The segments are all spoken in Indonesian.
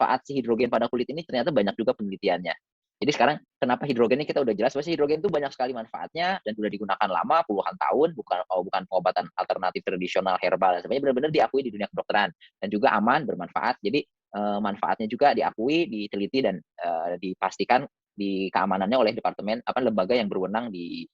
manfaat si hidrogen pada kulit ini ternyata banyak juga penelitiannya. Jadi sekarang kenapa hidrogen ini kita udah jelas bahwa si hidrogen itu banyak sekali manfaatnya dan udah digunakan lama puluhan tahun, bukan pengobatan alternatif tradisional herbal dan sebagainya, benar-benar diakui di dunia kedokteran dan juga aman, bermanfaat. Jadi manfaatnya juga diakui, diteliti dan dipastikan di keamanannya oleh departemen lembaga yang berwenang di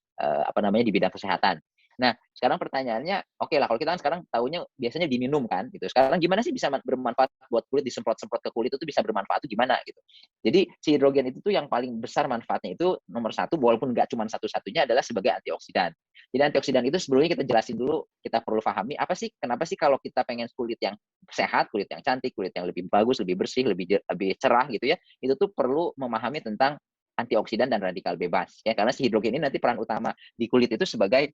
di bidang kesehatan. Nah, sekarang pertanyaannya, oke lah kalau kita kan sekarang tahunya biasanya diminum kan gitu. Sekarang gimana sih bisa bermanfaat buat kulit, disemprot-semprot ke kulit itu bisa bermanfaat itu gimana gitu. Jadi si hidrogen itu tuh yang paling besar manfaatnya itu nomor satu, walaupun nggak cuma satu-satunya adalah sebagai antioksidan. Jadi antioksidan itu sebelumnya kita jelasin dulu, kita perlu pahami apa sih, kenapa sih kalau kita pengen kulit yang sehat, kulit yang cantik, kulit yang lebih bagus, lebih bersih, lebih cerah gitu ya, itu tuh perlu memahami tentang antioksidan dan radikal bebas ya, karena si hidrogen ini nanti peran utama di kulit itu sebagai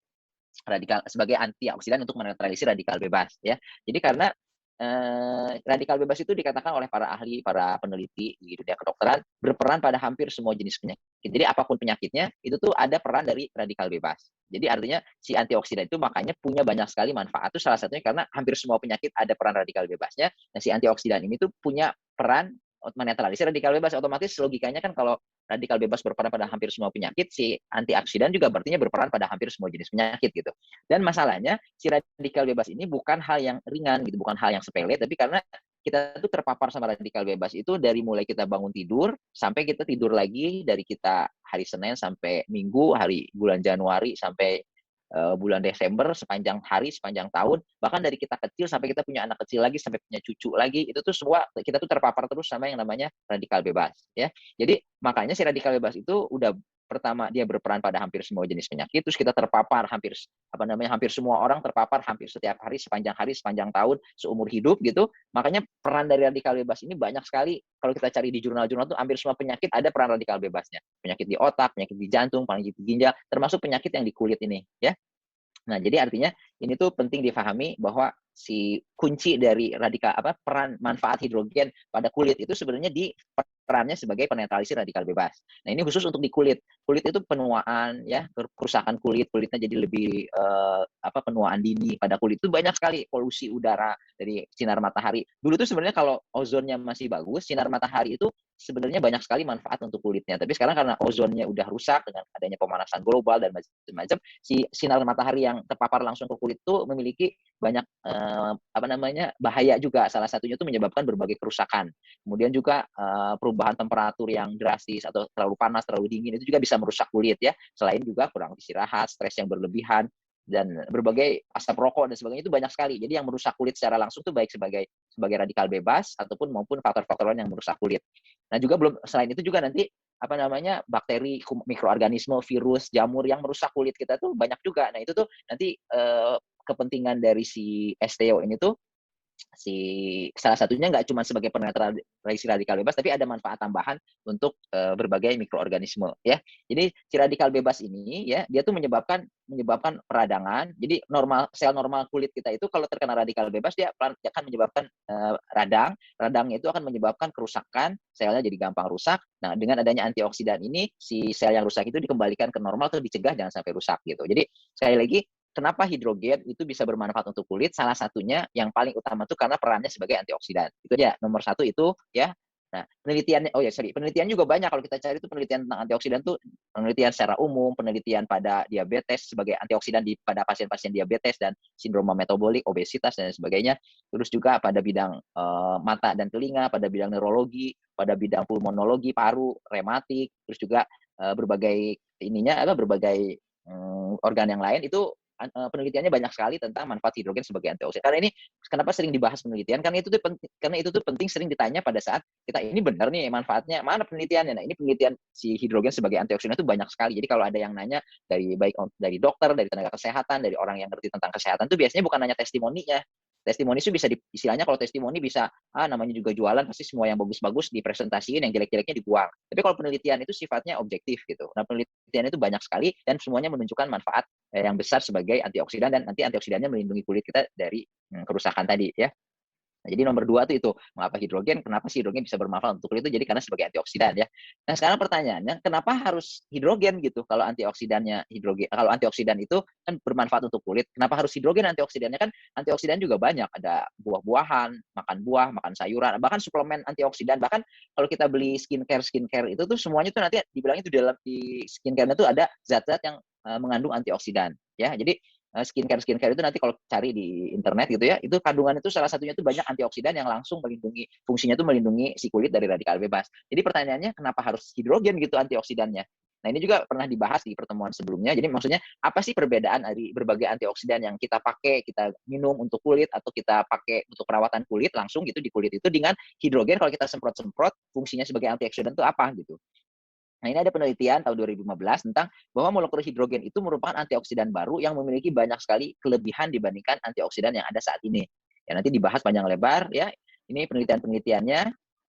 antioksidan untuk menetralisir radikal bebas ya. Jadi karena radikal bebas itu dikatakan oleh para ahli, para peneliti di dunia kedokteran berperan pada hampir semua jenis penyakit. Jadi apapun penyakitnya itu tuh ada peran dari radikal bebas. Jadi artinya si antioksidan itu makanya punya banyak sekali manfaat. Itu salah satunya karena hampir semua penyakit ada peran radikal bebasnya. Nah si antioksidan ini tuh punya peran menetralisir radikal bebas. Otomatis logikanya kan kalau radikal bebas berperan pada hampir semua penyakit, si antioksidan juga berarti berperan pada hampir semua jenis penyakit gitu. Dan masalahnya si radikal bebas ini bukan hal yang ringan gitu, bukan hal yang sepele, tapi karena kita tuh terpapar sama radikal bebas itu dari mulai kita bangun tidur sampai kita tidur lagi, dari kita hari Senin sampai Minggu, hari bulan Januari sampai bulan Desember, sepanjang hari, sepanjang tahun, bahkan dari kita kecil sampai kita punya anak kecil lagi, sampai punya cucu lagi, itu tuh semua kita tuh terpapar terus sama yang namanya radikal bebas ya. Jadi makanya si radikal bebas itu udah pertama dia berperan pada hampir semua jenis penyakit, terus kita terpapar hampir semua orang terpapar hampir setiap hari, sepanjang tahun, seumur hidup gitu. Makanya peran dari radikal bebas ini banyak sekali. Kalau kita cari di jurnal-jurnal tuh hampir semua penyakit ada peran radikal bebasnya. Penyakit di otak, penyakit di jantung, penyakit di ginjal, termasuk penyakit yang di kulit ini ya. Nah, jadi artinya ini tuh penting difahami bahwa si kunci dari peran manfaat hidrogen pada kulit itu sebenarnya di perannya sebagai penetralisir radikal bebas. Nah, ini khusus untuk di kulit. Kulit itu penuaan ya, kerusakan kulit, kulitnya jadi lebih penuaan dini pada kulit itu banyak sekali polusi udara dari sinar matahari. Dulu tuh sebenarnya kalau ozonnya masih bagus, sinar matahari itu sebenarnya banyak sekali manfaat untuk kulitnya. Tapi sekarang karena ozonnya udah rusak dengan adanya pemanasan global dan macam-macam, si sinar matahari yang terpapar langsung ke kulit itu memiliki banyak bahaya juga. Salah satunya itu menyebabkan berbagai kerusakan. Kemudian juga perubahan temperatur yang drastis atau terlalu panas, terlalu dingin itu juga bisa merusak kulit ya. Selain juga kurang istirahat, stres yang berlebihan dan berbagai asap rokok dan sebagainya itu banyak sekali. Jadi yang merusak kulit secara langsung itu baik sebagai radikal bebas ataupun maupun faktor-faktor lain yang merusak kulit. Nah, juga selain itu juga nanti bakteri, mikroorganisme, virus, jamur yang merusak kulit kita tuh banyak juga. Nah, itu tuh nanti kepentingan dari si STO ini tuh salah satunya nggak cuma sebagai penetralisir radikal bebas, tapi ada manfaat tambahan untuk berbagai mikroorganisme ya. Jadi si radikal bebas ini ya, dia tuh menyebabkan peradangan. Jadi sel normal kulit kita itu kalau terkena radikal bebas dia akan menyebabkan radang. Radangnya itu akan menyebabkan kerusakan, selnya jadi gampang rusak. Nah, dengan adanya antioksidan ini si sel yang rusak itu dikembalikan ke normal atau dicegah jangan sampai rusak gitu. Jadi sekali lagi, kenapa hidrogen itu bisa bermanfaat untuk kulit? Salah satunya yang paling utama itu karena perannya sebagai antioksidan. Itu dia nomor satu itu ya. Nah, penelitian juga banyak kalau kita cari itu penelitian tentang antioksidan tuh, penelitian secara umum, penelitian pada diabetes sebagai antioksidan pada pasien-pasien diabetes dan sindroma metabolik, obesitas dan sebagainya. Terus juga pada bidang mata dan telinga, pada bidang neurologi, pada bidang pulmonologi, paru, rematik, terus juga berbagai organ yang lain itu penelitiannya banyak sekali tentang manfaat hidrogen sebagai antioksidan. Karena ini kenapa sering dibahas penelitian? Karena itu tuh penting, sering ditanya pada saat kita ini benar nih manfaatnya, mana penelitiannya? Nah, ini penelitian si hidrogen sebagai antioksidan itu banyak sekali. Jadi kalau ada yang nanya dari dokter, dari tenaga kesehatan, dari orang yang ngerti tentang kesehatan itu biasanya bukan nanya testimoninya. Testimoni itu bisa istilahnya kalau testimoni bisa namanya juga jualan, pasti semua yang bagus-bagus dipresentasiin, yang jelek-jeleknya dibuang. Tapi kalau penelitian itu sifatnya objektif gitu. Nah, penelitian itu banyak sekali dan semuanya menunjukkan manfaat yang besar sebagai antioksidan, dan nanti antioksidannya melindungi kulit kita dari kerusakan tadi ya. Nah, jadi nomor 2 tuh itu, mengapa hidrogen, kenapa sih hidrogen bisa bermanfaat untuk kulit itu, jadi karena sebagai antioksidan ya. Nah, sekarang pertanyaannya, kenapa harus hidrogen gitu? Kalau antioksidannya hidrogen, kalau antioksidan itu kan bermanfaat untuk kulit, kenapa harus hidrogen antioksidannya? Kan antioksidan juga banyak, ada buah-buahan, makan buah, makan sayuran, bahkan suplemen antioksidan, bahkan kalau kita beli skincare itu tuh semuanya tuh nanti dibilangnya tuh di skincare-nya tuh ada zat-zat yang mengandung antioksidan ya. Jadi skincare itu nanti kalau cari di internet gitu ya, itu kandungan itu salah satunya itu banyak antioksidan yang langsung melindungi, fungsinya itu melindungi si kulit dari radikal bebas. Jadi pertanyaannya kenapa harus hidrogen gitu antioksidannya? Nah, ini juga pernah dibahas di pertemuan sebelumnya. Jadi maksudnya apa sih perbedaan dari berbagai antioksidan yang kita pakai, kita minum untuk kulit atau kita pakai untuk perawatan kulit langsung gitu di kulit itu dengan hidrogen kalau kita semprot-semprot fungsinya sebagai antioksidan itu apa gitu. Nah, ini ada penelitian tahun 2015 tentang bahwa molekul hidrogen itu merupakan antioksidan baru yang memiliki banyak sekali kelebihan dibandingkan antioksidan yang ada saat ini. Ya, nanti dibahas panjang lebar ya. Ini penelitian-penelitiannya.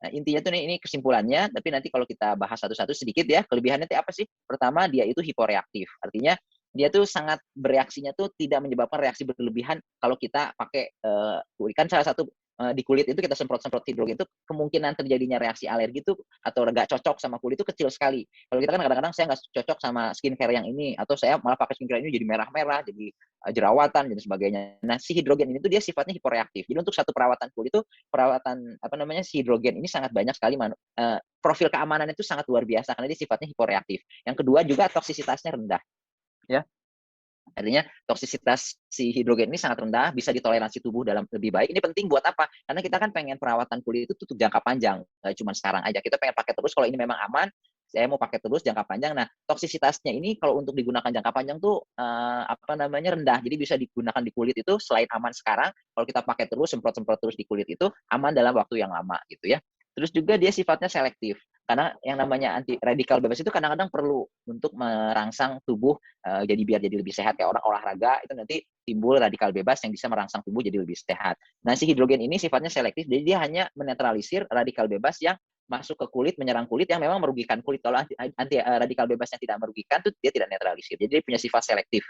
Nah, intinya tuh ini kesimpulannya, tapi nanti kalau kita bahas satu-satu sedikit ya, kelebihannya itu apa sih? Pertama, dia itu hiporeaktif. Artinya dia tuh sangat bereaksinya tuh tidak menyebabkan reaksi berlebihan kalau kita pakai kan salah satu di kulit itu kita semprot-semprot hidrogen itu kemungkinan terjadinya reaksi alergi itu atau nggak cocok sama kulit itu kecil sekali. Kalau kita kan kadang-kadang saya nggak cocok sama skincare yang ini atau saya malah pakai skincare ini jadi merah-merah, jadi jerawatan dan sebagainya. Nah, si hidrogen ini tuh dia sifatnya hiporeaktif. Jadi untuk satu perawatan kulit itu perawatan apa namanya si hidrogen ini sangat banyak sekali profil keamanan itu sangat luar biasa karena dia sifatnya hiporeaktif. Yang kedua juga toksisitasnya rendah. Ya, artinya toksisitas si hidrogen ini sangat rendah, bisa ditoleransi tubuh dalam lebih baik. Ini penting buat apa? Karena kita kan pengen perawatan kulit itu untuk jangka panjang, nggak cuma sekarang aja. Kita pengen pakai terus kalau ini memang aman, saya mau pakai terus jangka panjang. Nah, toksisitasnya ini kalau untuk digunakan jangka panjang tuh apa namanya rendah. Jadi bisa digunakan di kulit itu selain aman sekarang, kalau kita pakai terus semprot-semprot terus di kulit itu aman dalam waktu yang lama gitu ya. Terus juga dia sifatnya selektif. Karena yang namanya anti radikal bebas itu kadang-kadang perlu untuk merangsang tubuh jadi biar jadi lebih sehat kayak orang olahraga itu nanti timbul radikal bebas yang bisa merangsang tubuh jadi lebih sehat. Nah, si hidrogen ini sifatnya selektif, jadi dia hanya menetralisir radikal bebas yang masuk ke kulit, menyerang kulit yang memang merugikan kulit. Kalau anti radikal bebas yang tidak merugikan itu dia tidak netralisir. Jadi dia punya sifat selektif.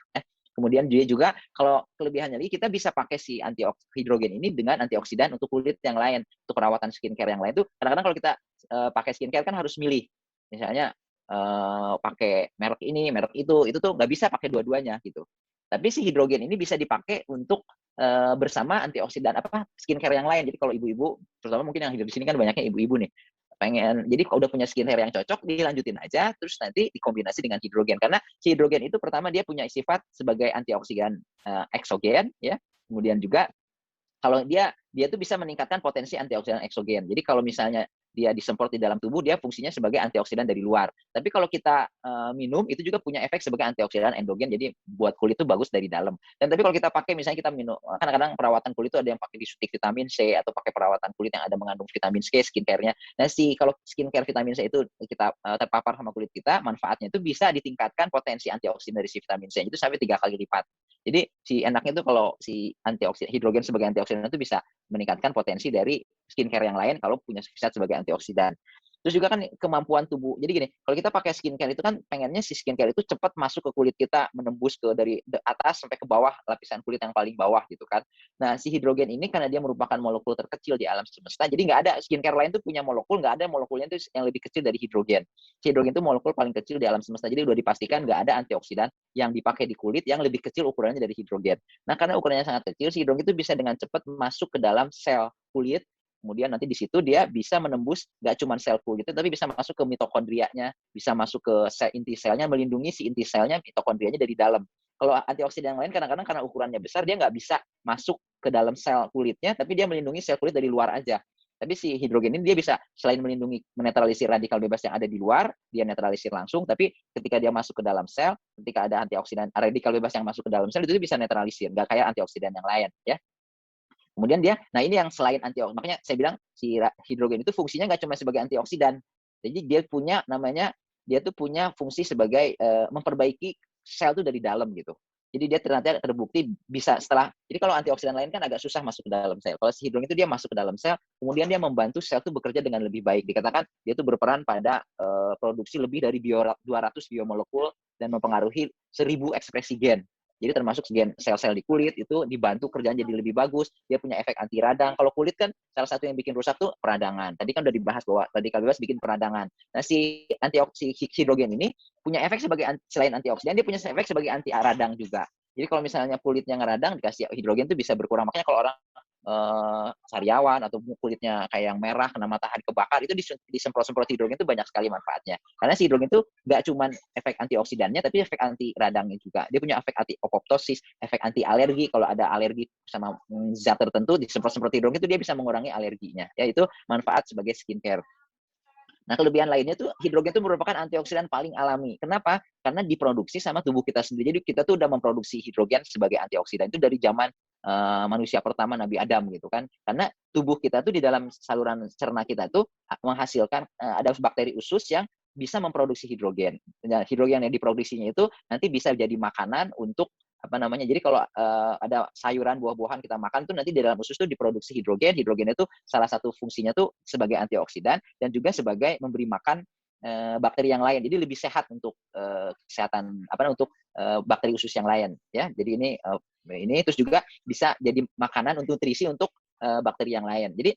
Kemudian dia juga kalau kelebihannya lagi kita bisa pakai si hidrogen ini dengan antioksidan untuk kulit yang lain, untuk perawatan skincare yang lain tuh kadang-kadang kalau kita pakai skincare kan harus milih. Misalnya pakai merek ini, merek itu tuh nggak bisa pakai dua-duanya gitu. Tapi si hidrogen ini bisa dipakai untuk bersama antioksidan apa skincare yang lain. Jadi kalau ibu-ibu, terutama mungkin yang hidup di sini kan banyaknya ibu-ibu nih, pengen jadi kalau udah punya skincare yang cocok dilanjutin aja terus nanti dikombinasi dengan hidrogen karena si hidrogen itu pertama dia punya sifat sebagai antioksidan eksogen ya, kemudian juga kalau dia tuh bisa meningkatkan potensi antioksidan eksogen. Jadi kalau misalnya dia disemprot di dalam tubuh, dia fungsinya sebagai antioksidan dari luar. Tapi kalau kita minum, itu juga punya efek sebagai antioksidan endogen, jadi buat kulit itu bagus dari dalam. Dan tapi kalau kita pakai, misalnya kita minum, kadang-kadang perawatan kulit itu ada yang pakai disuntik vitamin C, atau pakai perawatan kulit yang ada mengandung vitamin C, skincare-nya. Nah, kalau skincare vitamin C itu kita terpapar sama kulit kita, manfaatnya itu bisa ditingkatkan potensi antioksidan dari si vitamin C, itu sampai 3 kali lipat. Jadi si enaknya itu kalau si antioksidan hidrogen sebagai antioksidan itu bisa meningkatkan potensi dari skincare yang lain kalau punya zat sebagai antioksidan. Terus juga kan kemampuan tubuh. Jadi gini, kalau kita pakai skincare itu kan pengennya si skincare itu cepat masuk ke kulit kita, menembus ke dari atas sampai ke bawah, lapisan kulit yang paling bawah gitu kan. Nah, si hidrogen ini karena dia merupakan molekul terkecil di alam semesta, jadi nggak ada skincare lain tuh punya molekul, nggak ada molekulnya itu yang lebih kecil dari hidrogen. Si hidrogen itu molekul paling kecil di alam semesta, jadi udah dipastikan nggak ada antioksidan yang dipakai di kulit yang lebih kecil ukurannya dari hidrogen. Nah, karena ukurannya sangat kecil, si hidrogen itu bisa dengan cepat masuk ke dalam sel kulit. Kemudian nanti di situ dia bisa menembus nggak cuma sel kulit, tapi bisa masuk ke mitokondrianya, bisa masuk ke sel inti selnya, melindungi si inti selnya, mitokondrianya dari dalam. Kalau antioksidan yang lain kadang-kadang karena ukurannya besar, dia nggak bisa masuk ke dalam sel kulitnya, tapi dia melindungi sel kulit dari luar aja. Tapi si hidrogen ini dia bisa selain melindungi, menetralisir radikal bebas yang ada di luar, dia netralisir langsung, tapi ketika dia masuk ke dalam sel, ketika ada antioksidan radikal bebas yang masuk ke dalam sel, itu bisa netralisir, nggak kayak antioksidan yang lain, ya. Kemudian nah ini yang selain antioksidan, makanya saya bilang si hidrogen itu fungsinya nggak cuma sebagai antioksidan. Jadi dia punya namanya, dia tuh punya fungsi sebagai memperbaiki sel tuh dari dalam gitu. Jadi dia ternyata terbukti bisa jadi kalau antioksidan lain kan agak susah masuk ke dalam sel. Kalau si hidrogen itu dia masuk ke dalam sel, kemudian dia membantu sel itu bekerja dengan lebih baik. Dikatakan dia itu berperan pada produksi lebih dari 200 biomolekul dan mempengaruhi 1000 ekspresi gen. Jadi termasuk sel-sel di kulit itu dibantu kerjaan jadi lebih bagus. Dia punya efek anti radang. Kalau kulit kan salah satu yang bikin rusak tuh peradangan. Tadi kan udah dibahas bahwa radikal bebas bikin peradangan. Nah, si hidrogen ini punya efek sebagai selain antioksidan, dia punya efek sebagai anti radang juga. Jadi kalau misalnya kulitnya ngeradang dikasih hidrogen itu bisa berkurang. Makanya kalau orang sariawan atau kulitnya kayak yang merah kena matahari kebakar itu disemprot-semprot hidrogen itu banyak sekali manfaatnya. Karena si hidrogen itu nggak cuma efek antioksidannya tapi efek anti radangnya juga. Dia punya efek anti apoptosis, efek anti alergi. Kalau ada alergi sama zat tertentu disemprot-semprot hidrogen itu dia bisa mengurangi alerginya. Ya itu manfaat sebagai skincare. Nah, kelebihan lainnya tuh hidrogen itu merupakan antioksidan paling alami. Kenapa? Karena diproduksi sama tubuh kita sendiri. Jadi kita tuh udah memproduksi hidrogen sebagai antioksidan itu dari zaman manusia pertama Nabi Adam gitu kan. Karena tubuh kita tuh di dalam saluran cerna kita tuh menghasilkan ada bakteri usus yang bisa memproduksi hidrogen. Nah, hidrogen yang diproduksinya itu nanti bisa jadi makanan untuk apa namanya, jadi kalau ada sayuran buah-buahan kita makan tuh nanti di dalam usus tuh diproduksi hidrogen. Hidrogen itu salah satu fungsinya tuh sebagai antioksidan dan juga sebagai memberi makan bakteri yang lain. Jadi lebih sehat untuk kesehatan untuk bakteri usus yang lain ya. Jadi ini terus juga bisa jadi makanan untuk nutrisi untuk bakteri yang lain. Jadi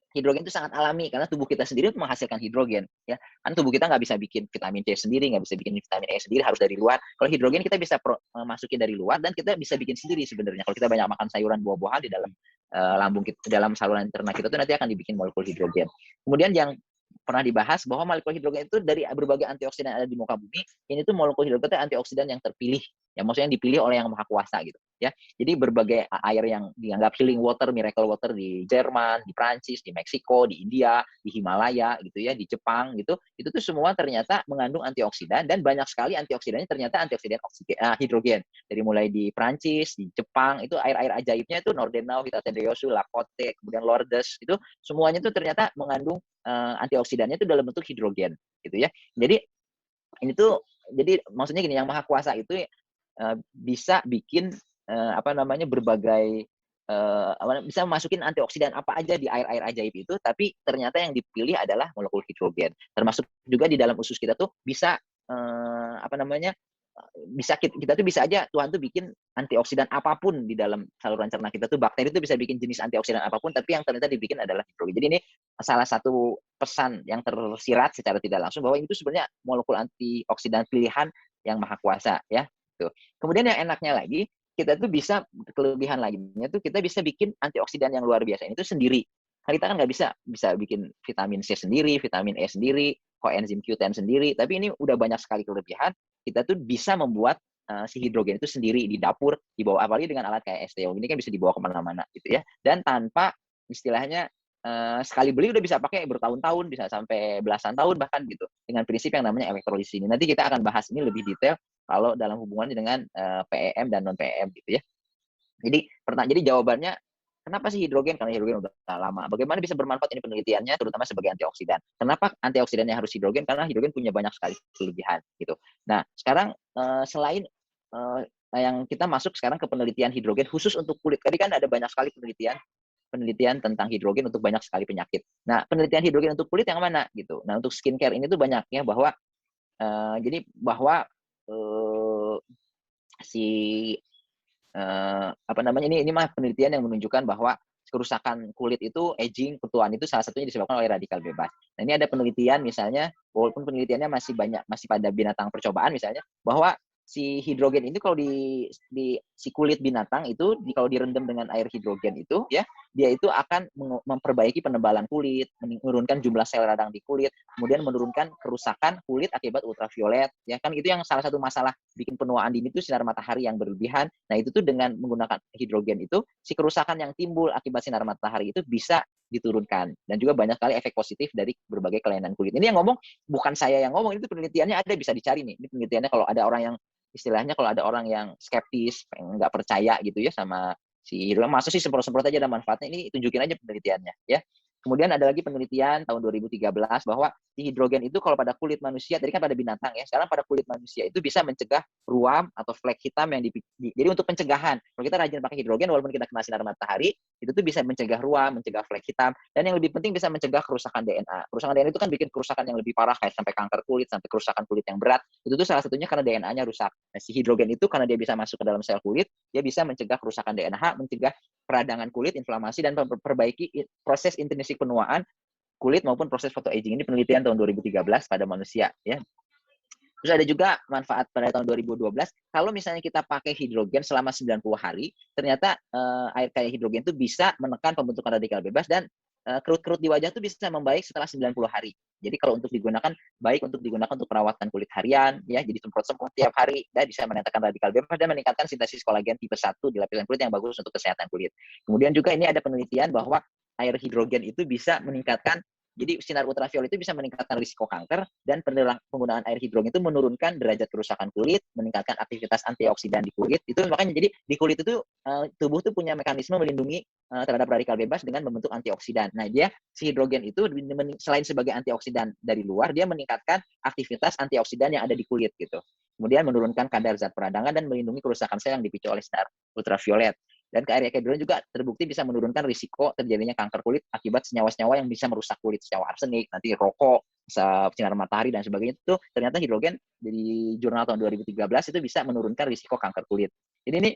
hidrogen itu sangat alami karena tubuh kita sendiri untuk menghasilkan hidrogen ya. Kan tubuh kita nggak bisa bikin vitamin C sendiri, nggak bisa bikin vitamin E sendiri, harus dari luar. Kalau hidrogen kita bisa masukin dari luar dan kita bisa bikin sendiri sebenarnya. Kalau kita banyak makan sayuran buah-buahan di dalam lambung kita, dalam saluran cerna kita tuh nanti akan dibikin molekul hidrogen. Kemudian yang pernah dibahas bahwa molekul hidrogen itu dari berbagai antioksidan yang ada di muka bumi, ini tuh molekul hidrogen itu antioksidan yang terpilih. Ya maksudnya dipilih oleh yang maha kuasa gitu ya. Jadi berbagai air yang dianggap healing water, miracle water di Jerman, di Prancis, di Meksiko, di India, di Himalaya gitu ya, di Jepang gitu. Itu tuh semua ternyata mengandung antioksidan dan banyak sekali antioksidannya ternyata antioksidan hidrogen. Dari mulai di Prancis, di Jepang, itu air-air ajaibnya itu Nordenau, Vita Tendriosu, Lacoste, kemudian Lourdes, itu semuanya tuh ternyata mengandung antioksidannya itu dalam bentuk hidrogen gitu ya. Jadi ini tuh jadi maksudnya gini, yang maha kuasa itu bisa bikin berbagai bisa masukin antioksidan apa aja di air-air ajaib itu, tapi ternyata yang dipilih adalah molekul hidrogen. Termasuk juga di dalam usus kita tuh bisa bisa kita tuh bisa aja Tuhan tuh bikin antioksidan apapun di dalam saluran cerna kita tuh, bakteri tuh bisa bikin jenis antioksidan apapun, tapi yang ternyata dibikin adalah hidrogen. Jadi ini salah satu pesan yang tersirat secara tidak langsung bahwa itu sebenarnya molekul antioksidan pilihan yang maha kuasa ya. Tuh. Kemudian yang enaknya lagi, kita tuh bisa kelebihan lainnya tuh kita bisa bikin antioksidan yang luar biasa ini tuh sendiri. Kan kita kan nggak bisa bikin vitamin C sendiri, vitamin E sendiri, coenzim Q10 sendiri, tapi ini udah banyak sekali kelebihan. Kita tuh bisa membuat si hidrogen itu sendiri di dapur, dibawa apalagi dengan alat kayak STO ini kan bisa dibawa kemana-mana gitu ya, dan tanpa istilahnya sekali beli udah bisa pakai bertahun-tahun, bisa sampai belasan tahun bahkan gitu, dengan prinsip yang namanya elektrolisis ini. Nanti kita akan bahas ini lebih detail kalau dalam hubungannya dengan PEM dan non PEM gitu ya. Jadi jawabannya, kenapa sih hidrogen? Karena hidrogen udah lama. Bagaimana bisa bermanfaat ini penelitiannya, terutama sebagai antioksidan. Kenapa antioksidannya harus hidrogen? Karena hidrogen punya banyak sekali kelebihan gitu. Nah, sekarang selain yang kita masuk sekarang ke penelitian hidrogen khusus untuk kulit. Tadi kan ada banyak sekali penelitian tentang hidrogen untuk banyak sekali penyakit. Nah, penelitian hidrogen untuk kulit yang mana gitu. Nah, untuk skincare ini tuh banyak ya, bahwa jadi bahwa si ini mah penelitian yang menunjukkan bahwa kerusakan kulit itu, aging, ketuaan itu salah satunya disebabkan oleh radikal bebas. Nah, ini ada penelitian misalnya, walaupun penelitiannya masih pada binatang percobaan misalnya, bahwa si hidrogen itu kalau di si kulit binatang itu kalau direndam dengan air hidrogen itu ya, dia itu akan memperbaiki penebalan kulit, menurunkan jumlah sel radang di kulit, kemudian menurunkan kerusakan kulit akibat ultraviolet ya kan, itu yang salah satu masalah bikin penuaan dini itu sinar matahari yang berlebihan. Nah, itu tuh dengan menggunakan hidrogen itu si kerusakan yang timbul akibat sinar matahari itu bisa diturunkan, dan juga banyak kali efek positif dari berbagai kelainan kulit. Ini yang ngomong bukan saya yang ngomong, itu penelitiannya ada, bisa dicari nih. Ini penelitiannya kalau ada orang yang istilahnya kalau ada orang yang skeptis, nggak percaya gitu ya sama si hidrogen, masa sih semprot-semprot aja ada manfaatnya, ini tunjukin aja penelitiannya ya. Kemudian ada lagi penelitian tahun 2013 bahwa si hidrogen itu kalau pada kulit manusia, tadi kan pada binatang ya, sekarang pada kulit manusia itu bisa mencegah ruam atau flek hitam yang jadi untuk pencegahan. Kalau kita rajin pakai hidrogen walaupun kita kena sinar matahari, itu tuh bisa mencegah ruam, mencegah flek hitam, dan yang lebih penting bisa mencegah kerusakan DNA. Kerusakan DNA itu kan bikin kerusakan yang lebih parah kayak sampai kanker kulit, sampai kerusakan kulit yang berat. Itu tuh salah satunya karena DNA-nya rusak. Nah, si hidrogen itu karena dia bisa masuk ke dalam sel kulit, dia bisa mencegah kerusakan DNA, mencegah peradangan kulit, inflamasi, dan memperbaiki proses intrinsik penuaan kulit maupun proses photoaging. Ini penelitian tahun 2013 pada manusia ya. Terus ada juga manfaat pada tahun 2012, kalau misalnya kita pakai hidrogen selama 90 hari, ternyata air kayak hidrogen itu bisa menekan pembentukan radikal bebas dan kerut-kerut di wajah itu bisa membaik setelah 90 hari. Jadi kalau untuk digunakan, baik untuk digunakan untuk perawatan kulit harian, ya, jadi semprot-semprot tiap hari, dan bisa meningkatkan radikal bebas dan meningkatkan sintesis kolagen tipe 1 di lapisan kulit yang bagus untuk kesehatan kulit. Kemudian juga ini ada penelitian bahwa air hidrogen itu bisa meningkatkan, jadi sinar ultraviolet itu bisa meningkatkan risiko kanker, dan penggunaan air hidrogen itu menurunkan derajat kerusakan kulit, meningkatkan aktivitas antioksidan di kulit. Itu makanya jadi di kulit itu tubuh tuh punya mekanisme melindungi terhadap radikal bebas dengan membentuk antioksidan. Nah, dia si hidrogen itu selain sebagai antioksidan dari luar, dia meningkatkan aktivitas antioksidan yang ada di kulit gitu. Kemudian menurunkan kadar zat peradangan dan melindungi kerusakan sel yang dipicu oleh sinar ultraviolet. Dan air hidrogen juga terbukti bisa menurunkan risiko terjadinya kanker kulit akibat senyawa-senyawa yang bisa merusak kulit, senyawa arsenik, nanti rokok, sinar matahari dan sebagainya. Itu ternyata hidrogen di jurnal tahun 2013 itu bisa menurunkan risiko kanker kulit. Jadi ini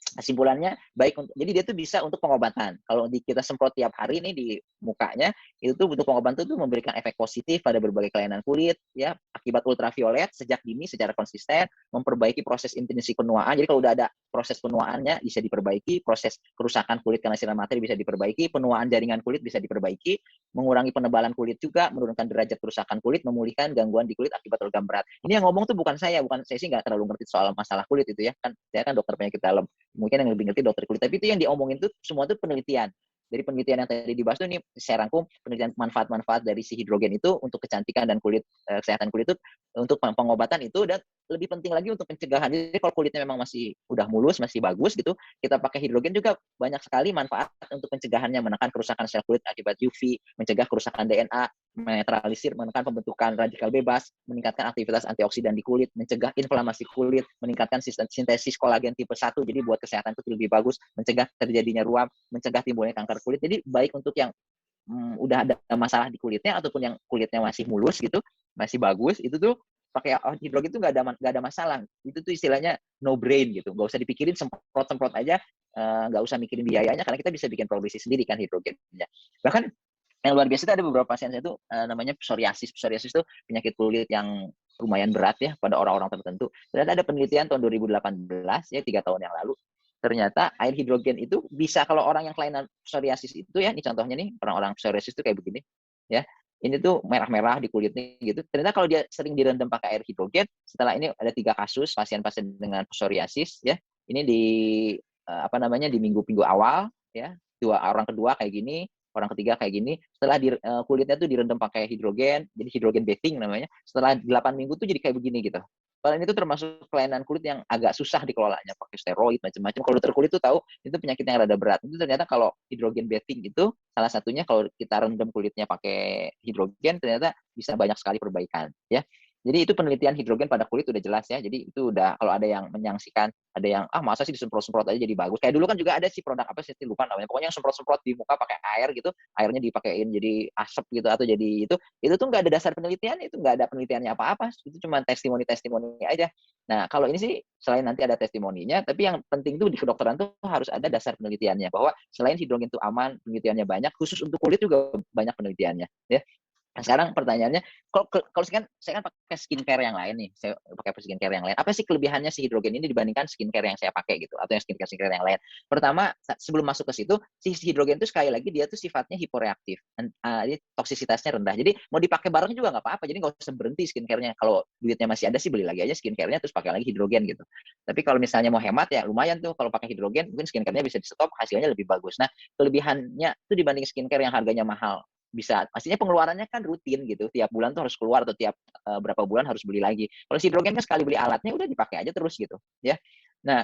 kesimpulannya baik untuk, jadi dia tuh bisa untuk pengobatan. Kalau kita semprot tiap hari nih di mukanya, itu tuh untuk pengobatan tuh memberikan efek positif pada berbagai kelainan kulit ya, akibat ultraviolet sejak dini secara konsisten, memperbaiki proses intrinsik penuaan. Jadi kalau udah ada proses penuaannya bisa diperbaiki, proses kerusakan kulit karena sinar matahari bisa diperbaiki, penuaan jaringan kulit bisa diperbaiki, mengurangi penebalan kulit juga, menurunkan derajat kerusakan kulit, memulihkan gangguan di kulit akibat logam berat. Ini yang ngomong tuh bukan saya sih nggak terlalu ngerti soal masalah kulit itu ya, kan saya kan dokter penyakit dalam, mungkin yang lebih ngerti dokter kulit, tapi itu yang diomongin tuh semua tuh penelitian. Dari penelitian yang tadi dibahas tuh, ini saya rangkum penelitian manfaat-manfaat dari si hidrogen itu untuk kecantikan dan kulit, kesehatan kulit itu, untuk pengobatan itu, dan lebih penting lagi untuk pencegahan. Jadi kalau kulitnya memang masih udah mulus, masih bagus gitu, kita pakai hidrogen juga banyak sekali manfaat untuk pencegahannya, menekan kerusakan sel kulit akibat UV, mencegah kerusakan DNA, menetralisir, menekan pembentukan radikal bebas, meningkatkan aktivitas antioksidan di kulit, mencegah inflamasi kulit, meningkatkan sintesis kolagen tipe 1, jadi buat kesehatan kulit lebih bagus, mencegah terjadinya ruam, mencegah timbulnya kanker kulit. Jadi baik untuk yang udah ada masalah di kulitnya ataupun yang kulitnya masih mulus gitu, masih bagus, itu tuh pakai hidrogen itu nggak ada masalah. Itu tuh istilahnya no brain gitu, nggak usah dipikirin, semprot aja, nggak usah mikirin biayanya karena kita bisa bikin produksi sendiri kan hidrogennya. Bahkan yang luar biasa itu ada beberapa pasien saya tuh namanya psoriasis. Psoriasis itu penyakit kulit yang lumayan berat ya pada orang-orang tertentu. Ternyata ada penelitian tahun 2018 ya, 3 tahun yang lalu. Ternyata air hidrogen itu bisa, kalau orang yang kelainan psoriasis itu ya, ini contohnya nih, orang-orang psoriasis itu kayak begini ya. Ini tuh merah-merah di kulitnya gitu. Ternyata kalau dia sering direndam pakai air hidrogen, setelah ini ada 3 kasus pasien-pasien dengan psoriasis ya. Ini di apa namanya, di minggu-minggu awal ya. Orang kedua kayak gini, orang ketiga kayak gini. Setelah kulitnya tuh direndam pakai hidrogen, jadi hidrogen bathing namanya. Setelah 8 minggu tuh jadi kayak begini gitu. Padahal ini tuh termasuk kelainan kulit yang agak susah dikelolanya, pakai steroid macam-macam. Kalau dokter kulit tuh tahu itu penyakit yang rada berat. Itu ternyata kalau hidrogen bathing itu salah satunya, kalau kita rendam kulitnya pakai hidrogen, ternyata bisa banyak sekali perbaikan ya. Jadi itu penelitian hidrogen pada kulit udah jelas ya. Jadi itu udah, kalau ada yang menyangsikan, ada yang masa sih disemprot-semprot aja jadi bagus. Kayak dulu kan juga ada sih produk apa sih, lupa namanya. Pokoknya yang semprot-semprot di muka pakai air gitu, airnya dipakein jadi asap gitu atau jadi itu tuh nggak ada dasar penelitian, itu nggak ada penelitiannya apa-apa. Itu cuma testimoni-testimoni aja. Nah, kalau ini sih selain nanti ada testimoninya, tapi yang penting tuh di kedokteran tuh harus ada dasar penelitiannya, bahwa selain hidrogen itu aman, penelitiannya banyak, khusus untuk kulit juga banyak penelitiannya ya. Nah, sekarang pertanyaannya, kalau saya kan pakai skincare yang lain nih, saya pakai skincare yang lain. Apa sih kelebihannya si hidrogen ini dibandingkan skincare yang saya pakai gitu, atau yang skincare yang lain? Pertama, sebelum masuk ke situ, si hidrogen itu sekali lagi dia tuh sifatnya hiporeaktif, jadi toksisitasnya rendah. Jadi mau dipakai bareng juga nggak apa-apa. Jadi nggak usah berhenti skincare-nya. Kalau duitnya masih ada sih beli lagi aja skincare-nya, terus pakai lagi hidrogen gitu. Tapi kalau misalnya mau hemat ya lumayan tuh, kalau pakai hidrogen mungkin skincare-nya bisa di stop, hasilnya lebih bagus. Nah, kelebihannya tuh dibanding skincare yang harganya mahal, bisa pastinya pengeluarannya kan rutin gitu, tiap bulan tuh harus keluar, atau tiap berapa bulan harus beli lagi. Kalau si hidrogen kan sekali beli alatnya udah dipakai aja terus gitu ya. Nah,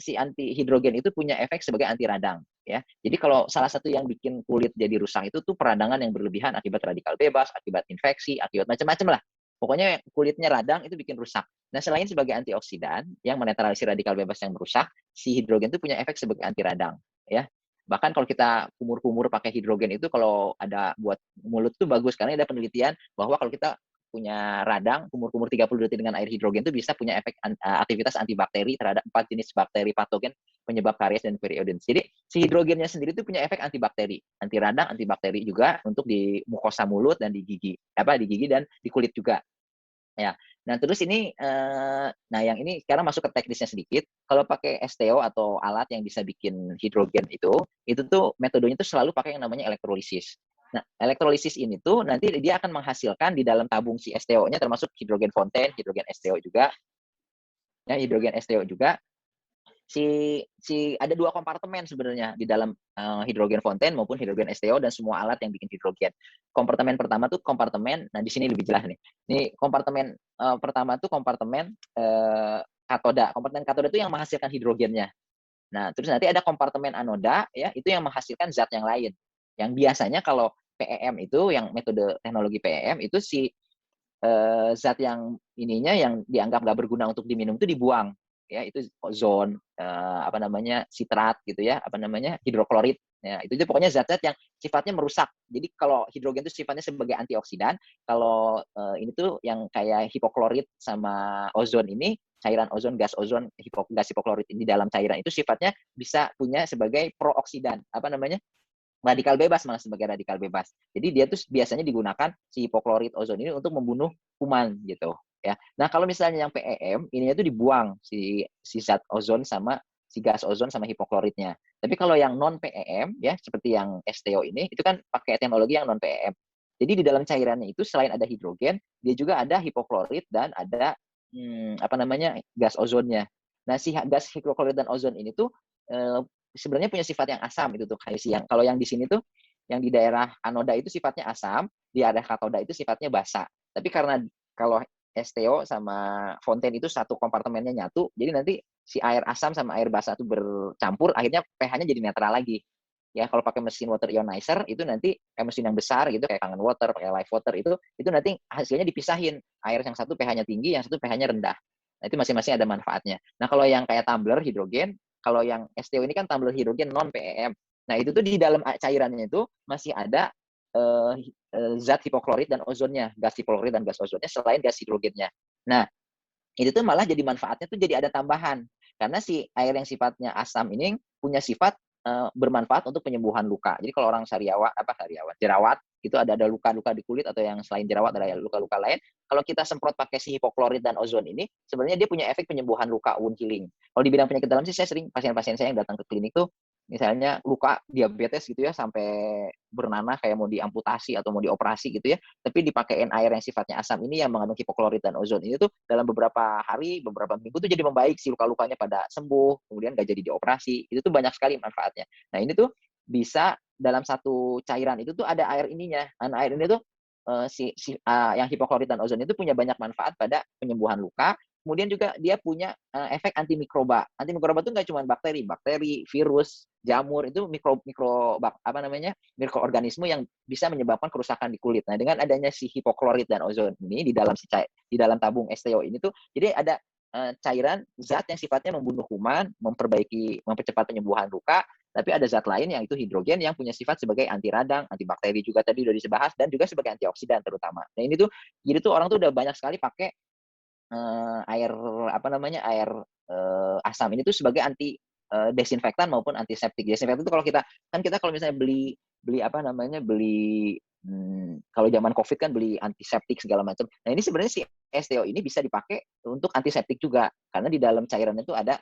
si anti hidrogen itu punya efek sebagai anti radang ya. Jadi kalau salah satu yang bikin kulit jadi rusak itu tuh peradangan yang berlebihan akibat radikal bebas, akibat infeksi, akibat macam-macam lah. Pokoknya kulitnya radang itu bikin rusak. Nah, selain sebagai antioksidan yang menetralisir radikal bebas yang merusak, si hidrogen itu punya efek sebagai anti radang ya. Bahkan kalau kita kumur-kumur pakai hidrogen itu kalau ada buat mulut tuh bagus karena ada penelitian bahwa kalau kita punya radang, kumur-kumur 30 detik dengan air hidrogen itu bisa punya efek aktivitas antibakteri terhadap 4 jenis bakteri patogen penyebab karies dan periodontitis. Jadi si hidrogennya sendiri itu punya efek antibakteri, anti radang, antibakteri juga untuk di mukosa mulut dan di gigi, di gigi dan di kulit juga. Ya. Nah, terus ini nah yang ini sekarang masuk ke teknisnya sedikit. Kalau pakai STO atau alat yang bisa bikin hidrogen itu tuh metodenya tuh selalu pakai yang namanya elektrolisis. Nah, elektrolisis ini tuh nanti dia akan menghasilkan di dalam tabung si STO-nya termasuk hidrogen fonten, hidrogen STO juga, ya hidrogen STO juga si ada 2 kompartemen sebenarnya di dalam hidrogen fonten maupun hidrogen STO dan semua alat yang bikin hidrogen. Kompartemen pertama tuh kompartemen, nah di sini lebih jelas nih. Ini kompartemen pertama tuh kompartemen katoda. Kompartemen katoda itu yang menghasilkan hidrogennya. Nah, terus nanti ada kompartemen anoda ya, itu yang menghasilkan zat yang lain. Yang biasanya kalau PEM itu yang metode teknologi PEM itu zat yang ininya yang dianggap nggak berguna untuk diminum itu dibuang ya, itu ozon, sitrat gitu ya, hidroklorid ya, itu pokoknya zat-zat yang sifatnya merusak. Jadi kalau hidrogen itu sifatnya sebagai antioksidan, kalau ini tuh yang kayak hipoklorid sama ozon ini, cairan ozon, gas ozon, gas hipoklorid di dalam cairan itu sifatnya bisa punya sebagai prooksidan, radikal bebas, malah sebagai radikal bebas. Jadi dia tuh biasanya digunakan si hipoklorid ozon ini untuk membunuh kuman gitu ya. Nah, kalau misalnya yang PEM ininya tuh dibuang si zat ozon sama si gas ozon sama hipokloridnya. Tapi kalau yang non PEM ya seperti yang STO ini itu kan pakai teknologi yang non PEM. Jadi di dalam cairannya itu selain ada hidrogen, dia juga ada hipoklorid dan ada gas ozonnya. Nah, si gas hipoklorid dan ozon ini tuh sebenarnya punya sifat yang asam itu tuh kayak yang kalau yang di sini tuh yang di daerah anoda itu sifatnya asam, di daerah katoda itu sifatnya basa. Tapi karena kalau STO sama fonten itu satu kompartemennya nyatu, jadi nanti si air asam sama air basa itu bercampur, akhirnya pH-nya jadi netral lagi. Ya, kalau pakai mesin water ionizer itu nanti kayak mesin yang besar gitu kayak Kangen Water, pakai Life Water itu nanti hasilnya dipisahin. Air yang satu pH-nya tinggi, yang satu pH-nya rendah. Nah, itu masing-masing ada manfaatnya. Nah, kalau yang kayak tumbler hidrogen, kalau yang STO ini kan tumbler hidrogen non PEM. Nah, itu tuh di dalam cairannya itu masih ada zat hipoklorid dan ozonnya, gas hipoklorid dan gas ozonnya selain gas hidrogennya. Nah, itu tuh malah jadi manfaatnya tuh jadi ada tambahan. Karena si air yang sifatnya asam ini punya sifat bermanfaat untuk penyembuhan luka. Jadi kalau orang jerawat, itu ada luka-luka di kulit atau yang selain jerawat ada luka-luka lain, kalau kita semprot pakai si hipoklorid dan ozon ini, sebenarnya dia punya efek penyembuhan luka, wound healing. Kalau di bidang penyakit dalam sih saya sering pasien-pasien saya yang datang ke klinik tuh misalnya luka diabetes gitu ya sampai bernanah kayak mau diamputasi atau mau dioperasi gitu ya, tapi dipakein air yang sifatnya asam ini yang mengandung hipoklorid dan ozon ini tuh dalam beberapa hari, beberapa minggu tuh jadi membaik, si luka-lukanya pada sembuh, kemudian nggak jadi dioperasi. Itu tuh banyak sekali manfaatnya. Nah, ini tuh bisa dalam satu cairan itu tuh ada air ininya. Dan air ini tuh yang hipoklorid dan ozon itu punya banyak manfaat pada penyembuhan luka. Kemudian juga dia punya efek antimikroba. Antimikroba itu nggak cuma bakteri, virus, jamur, itu mikroorganisme yang bisa menyebabkan kerusakan di kulit. Nah, dengan adanya si hipoklorid dan ozon ini di dalam tabung STO ini tuh, jadi ada cairan zat yang sifatnya membunuh kuman, mempercepat penyembuhan luka, tapi ada zat lain yang itu hidrogen yang punya sifat sebagai anti radang, antibakteri juga tadi udah dibahas, dan juga sebagai antioksidan terutama. Nah, ini tuh jadi tuh orang tuh udah banyak sekali pakai air air asam ini tuh sebagai anti desinfektan maupun antiseptik. Desinfektan itu kita kalau misalnya beli beli kalau zaman COVID kan beli antiseptik segala macam. Nah, ini sebenarnya si STO ini bisa dipakai untuk antiseptik juga karena di dalam cairannya itu ada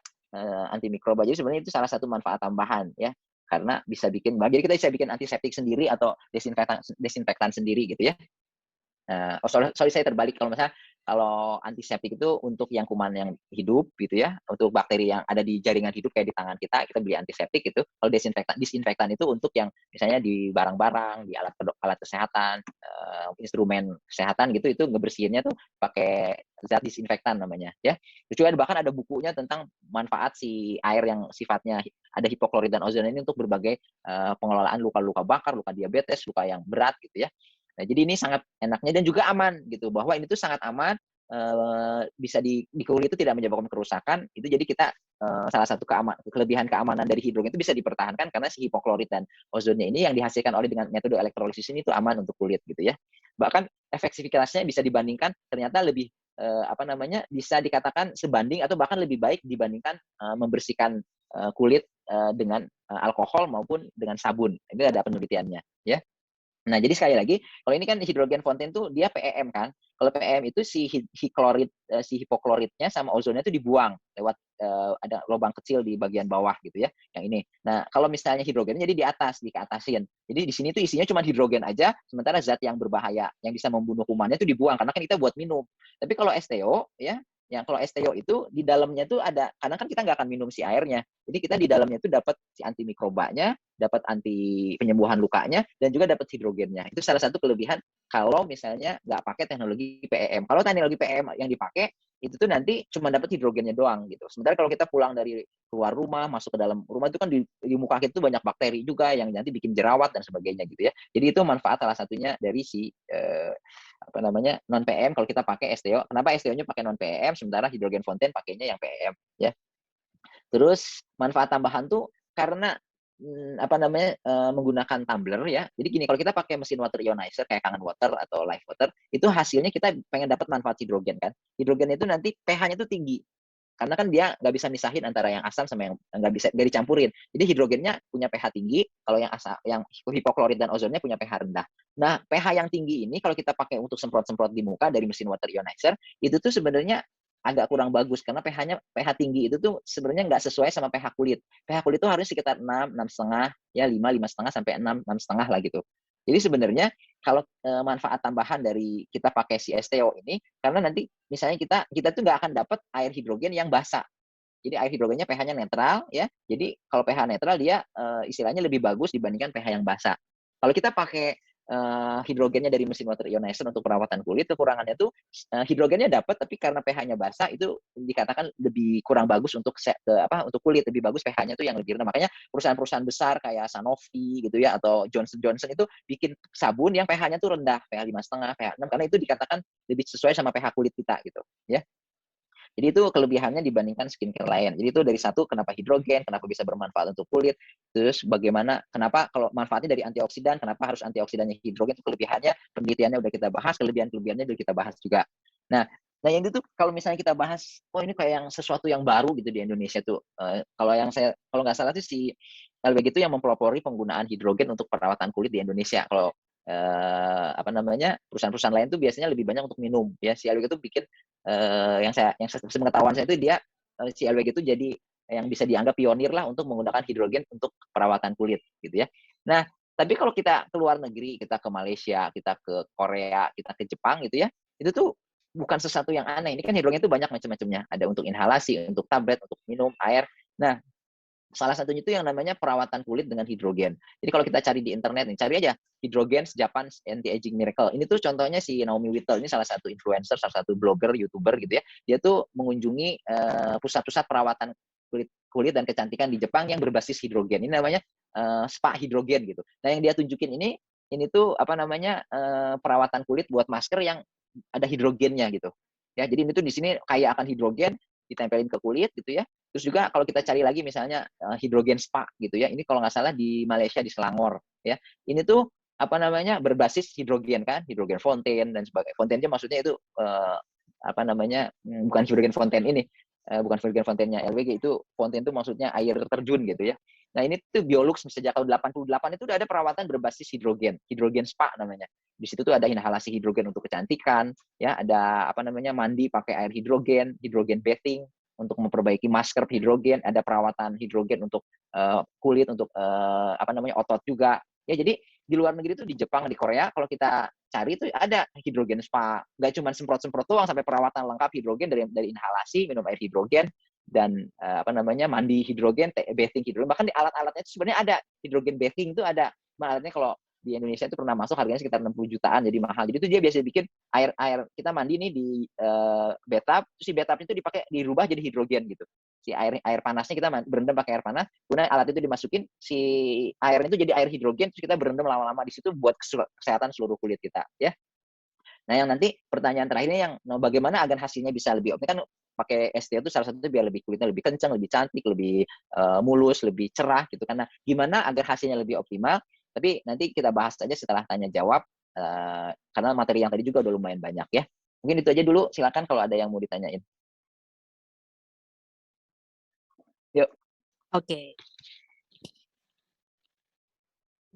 antimikroba. Jadi sebenarnya itu salah satu manfaat tambahan ya. Karena bisa jadi kita bisa bikin antiseptik sendiri atau desinfektan sendiri gitu ya. Sorry saya terbalik, kalau antiseptik itu untuk yang kuman yang hidup gitu ya, untuk bakteri yang ada di jaringan hidup kayak di tangan kita beli antiseptik gitu. Kalau disinfektan itu untuk yang misalnya di barang-barang, di alat kesehatan, instrumen kesehatan gitu, itu ngebersihinnya tuh pakai zat disinfektan namanya ya. Terus juga bahkan ada bukunya tentang manfaat si air yang sifatnya ada hipoklorit dan ozon ini untuk berbagai pengelolaan luka-luka bakar, luka diabetes, luka yang berat gitu ya. Nah, jadi ini sangat enaknya dan juga aman gitu, bahwa ini tuh sangat aman, bisa di kulit itu tidak menyebabkan kerusakan. Itu jadi kita salah satu kelebihan keamanan dari hidrogen itu bisa dipertahankan karena si hipoklorit dan ozonnya ini yang dihasilkan oleh dengan metode elektrolisis ini itu aman untuk kulit gitu ya. Bahkan efektivitasnya bisa dibandingkan ternyata lebih bisa dikatakan sebanding atau bahkan lebih baik dibandingkan membersihkan kulit dengan alkohol maupun dengan sabun. Ini ada penelitiannya ya. Nah, jadi sekali lagi, kalau ini kan hidrogen fonten tuh dia PEM kan. Kalau PEM itu si hipokloritnya sama ozonnya itu dibuang lewat ada lubang kecil di bagian bawah gitu ya, yang ini. Nah, kalau misalnya hidrogen jadi di atas, dikeatasin. Jadi di sini tuh isinya cuma hidrogen aja, sementara zat yang berbahaya yang bisa membunuh kumannya itu dibuang karena kan kita buat minum. Tapi kalau STO ya, kalau STO itu di dalamnya tuh ada, karena kan kita nggak akan minum si airnya. Jadi kita di dalamnya itu dapat si antimikrobanya, dapat anti penyembuhan lukanya, dan juga dapat hidrogennya. Itu salah satu kelebihan kalau misalnya nggak pakai teknologi PEM. Kalau teknologi PEM yang dipakai, itu tuh nanti cuma dapat hidrogennya doang gitu. Sementara kalau kita pulang dari keluar rumah, masuk ke dalam rumah itu kan di muka kita itu banyak bakteri juga yang nanti bikin jerawat dan sebagainya gitu ya. Jadi itu manfaat salah satunya dari si non PM kalau kita pakai STO. Kenapa STO-nya pakai non PM sementara hidrogen fonten pakainya yang PM ya. Terus manfaat tambahan tuh karena menggunakan tumbler ya. Jadi gini, kalau kita pakai mesin water ionizer kayak Kangen Water atau Life Water, itu hasilnya kita pengen dapat manfaat hidrogen kan. Hidrogen itu nanti pH-nya tuh tinggi. Karena kan dia nggak bisa misahin antara yang asam sama yang nggak dicampurin. Jadi hidrogennya punya pH tinggi, kalau yang hipoklorit dan ozonnya punya pH rendah. Nah, pH yang tinggi ini kalau kita pakai untuk semprot-semprot di muka dari mesin water ionizer, itu tuh sebenarnya agak kurang bagus karena pH tinggi itu tuh sebenarnya nggak sesuai sama pH kulit. pH kulit itu harus sekitar 6, 6,5, ya 5, 5,5 sampai 6, 6,5 lah gitu. Jadi sebenarnya kalau manfaat tambahan dari kita pakai si STO ini, karena nanti misalnya kita tuh nggak akan dapat air hidrogen yang basah. Jadi air hidrogennya pH-nya netral ya. Jadi kalau pH netral dia istilahnya lebih bagus dibandingkan pH yang basah. Kalau kita pakai hidrogennya dari mesin water ionizer untuk perawatan kulit, kekurangannya tuh hidrogennya dapat tapi karena pH-nya basah itu dikatakan lebih kurang bagus untuk kulit, lebih bagus pH-nya tuh yang lebih rendah. Makanya perusahaan-perusahaan besar kayak Sanofi gitu ya atau Johnson Johnson itu bikin sabun yang pH-nya tuh rendah, pH 5,5, pH 6 karena itu dikatakan lebih sesuai sama pH kulit kita gitu ya. Jadi itu kelebihannya dibandingkan skincare lain. Jadi itu dari satu, kenapa hidrogen, kenapa bisa bermanfaat untuk kulit. Terus bagaimana, kenapa kalau manfaatnya dari antioksidan, kenapa harus antioksidannya hidrogen, itu kelebihannya, penelitiannya udah kita bahas, kelebihan-kelebihannya udah kita bahas juga. Nah yang itu tuh kalau misalnya kita bahas, ini kayak yang sesuatu yang baru gitu di Indonesia tuh. Kalau nggak salah tuh si LWG itu yang mempelopori penggunaan hidrogen untuk perawatan kulit di Indonesia. Kalau perusahaan-perusahaan lain tuh biasanya lebih banyak untuk minum ya. Si LWG itu bikin yang sepengetahuan saya itu dia si LWG itu jadi yang bisa dianggap pionir lah untuk menggunakan hidrogen untuk perawatan kulit gitu ya. Nah, tapi kalau kita ke luar negeri, kita ke Malaysia, kita ke Korea, kita ke Jepang gitu ya, itu tuh bukan sesuatu yang aneh. Ini kan hidrogen itu banyak macam-macamnya. Ada untuk inhalasi, untuk tablet, untuk minum air. Nah, salah satunya itu yang namanya perawatan kulit dengan hidrogen. Jadi kalau kita cari di internet nih, cari aja hidrogen Japan Anti-Aging Miracle. Ini tuh contohnya si Naomi Whittle, ini salah satu influencer, salah satu blogger, YouTuber gitu ya. Dia tuh mengunjungi pusat-pusat perawatan kulit dan kecantikan di Jepang yang berbasis hidrogen. Ini namanya spa hidrogen gitu. Nah, yang dia tunjukin ini tuh perawatan kulit buat masker yang ada hidrogennya gitu. Ya, jadi ini tuh di sini kaya akan hidrogen, ditempelin ke kulit gitu ya. Terus juga kalau kita cari lagi misalnya hidrogen spa gitu ya. Ini kalau nggak salah di Malaysia di Selangor ya. Ini tuh berbasis hidrogen kan, hidrogen fonten dan sebagainya. Fontennya maksudnya itu bukan hidrogen fonten ini. Bukan hidrogen fontennya LWG, itu fonten itu maksudnya air terjun gitu ya. Nah, ini tuh Biolux sejak tahun 88 itu udah ada perawatan berbasis hidrogen spa namanya. Di situ tuh ada inhalasi hidrogen untuk kecantikan, ya, ada mandi pakai air hidrogen bathing untuk memperbaiki masker hidrogen, ada perawatan hidrogen untuk kulit, untuk otot juga. Ya, jadi di luar negeri itu di Jepang, di Korea, kalau kita cari itu ada hidrogen spa. Nggak cuma semprot-semprot doang, sampai perawatan lengkap hidrogen dari inhalasi, minum air hidrogen, dan mandi hidrogen, bathing hidrogen. Bahkan di alat-alatnya itu sebenarnya ada hidrogen bathing itu ada. Alatnya kalau di Indonesia itu pernah masuk harganya sekitar 60 jutaan, jadi mahal. Jadi itu dia biasa bikin air kita mandi nih di bathtub, terus si bathtub itu dirubah jadi hidrogen gitu. Si air panasnya kita berendam pakai air panas, kemudian alat itu dimasukin, si air itu jadi air hidrogen, terus kita berendam lama-lama di situ buat kesehatan seluruh kulit kita, ya. Nah, yang nanti pertanyaan terakhirnya yang bagaimana agar hasilnya bisa lebih optimal, kan pakai STO itu salah satunya biar kulitnya lebih kencang, lebih cantik, lebih mulus, lebih cerah gitu. Karena gimana agar hasilnya lebih optimal, tapi nanti kita bahas saja setelah tanya jawab, karena materi yang tadi juga udah lumayan banyak ya. Mungkin itu aja dulu, silakan kalau ada yang mau ditanyain. Yuk. Oke.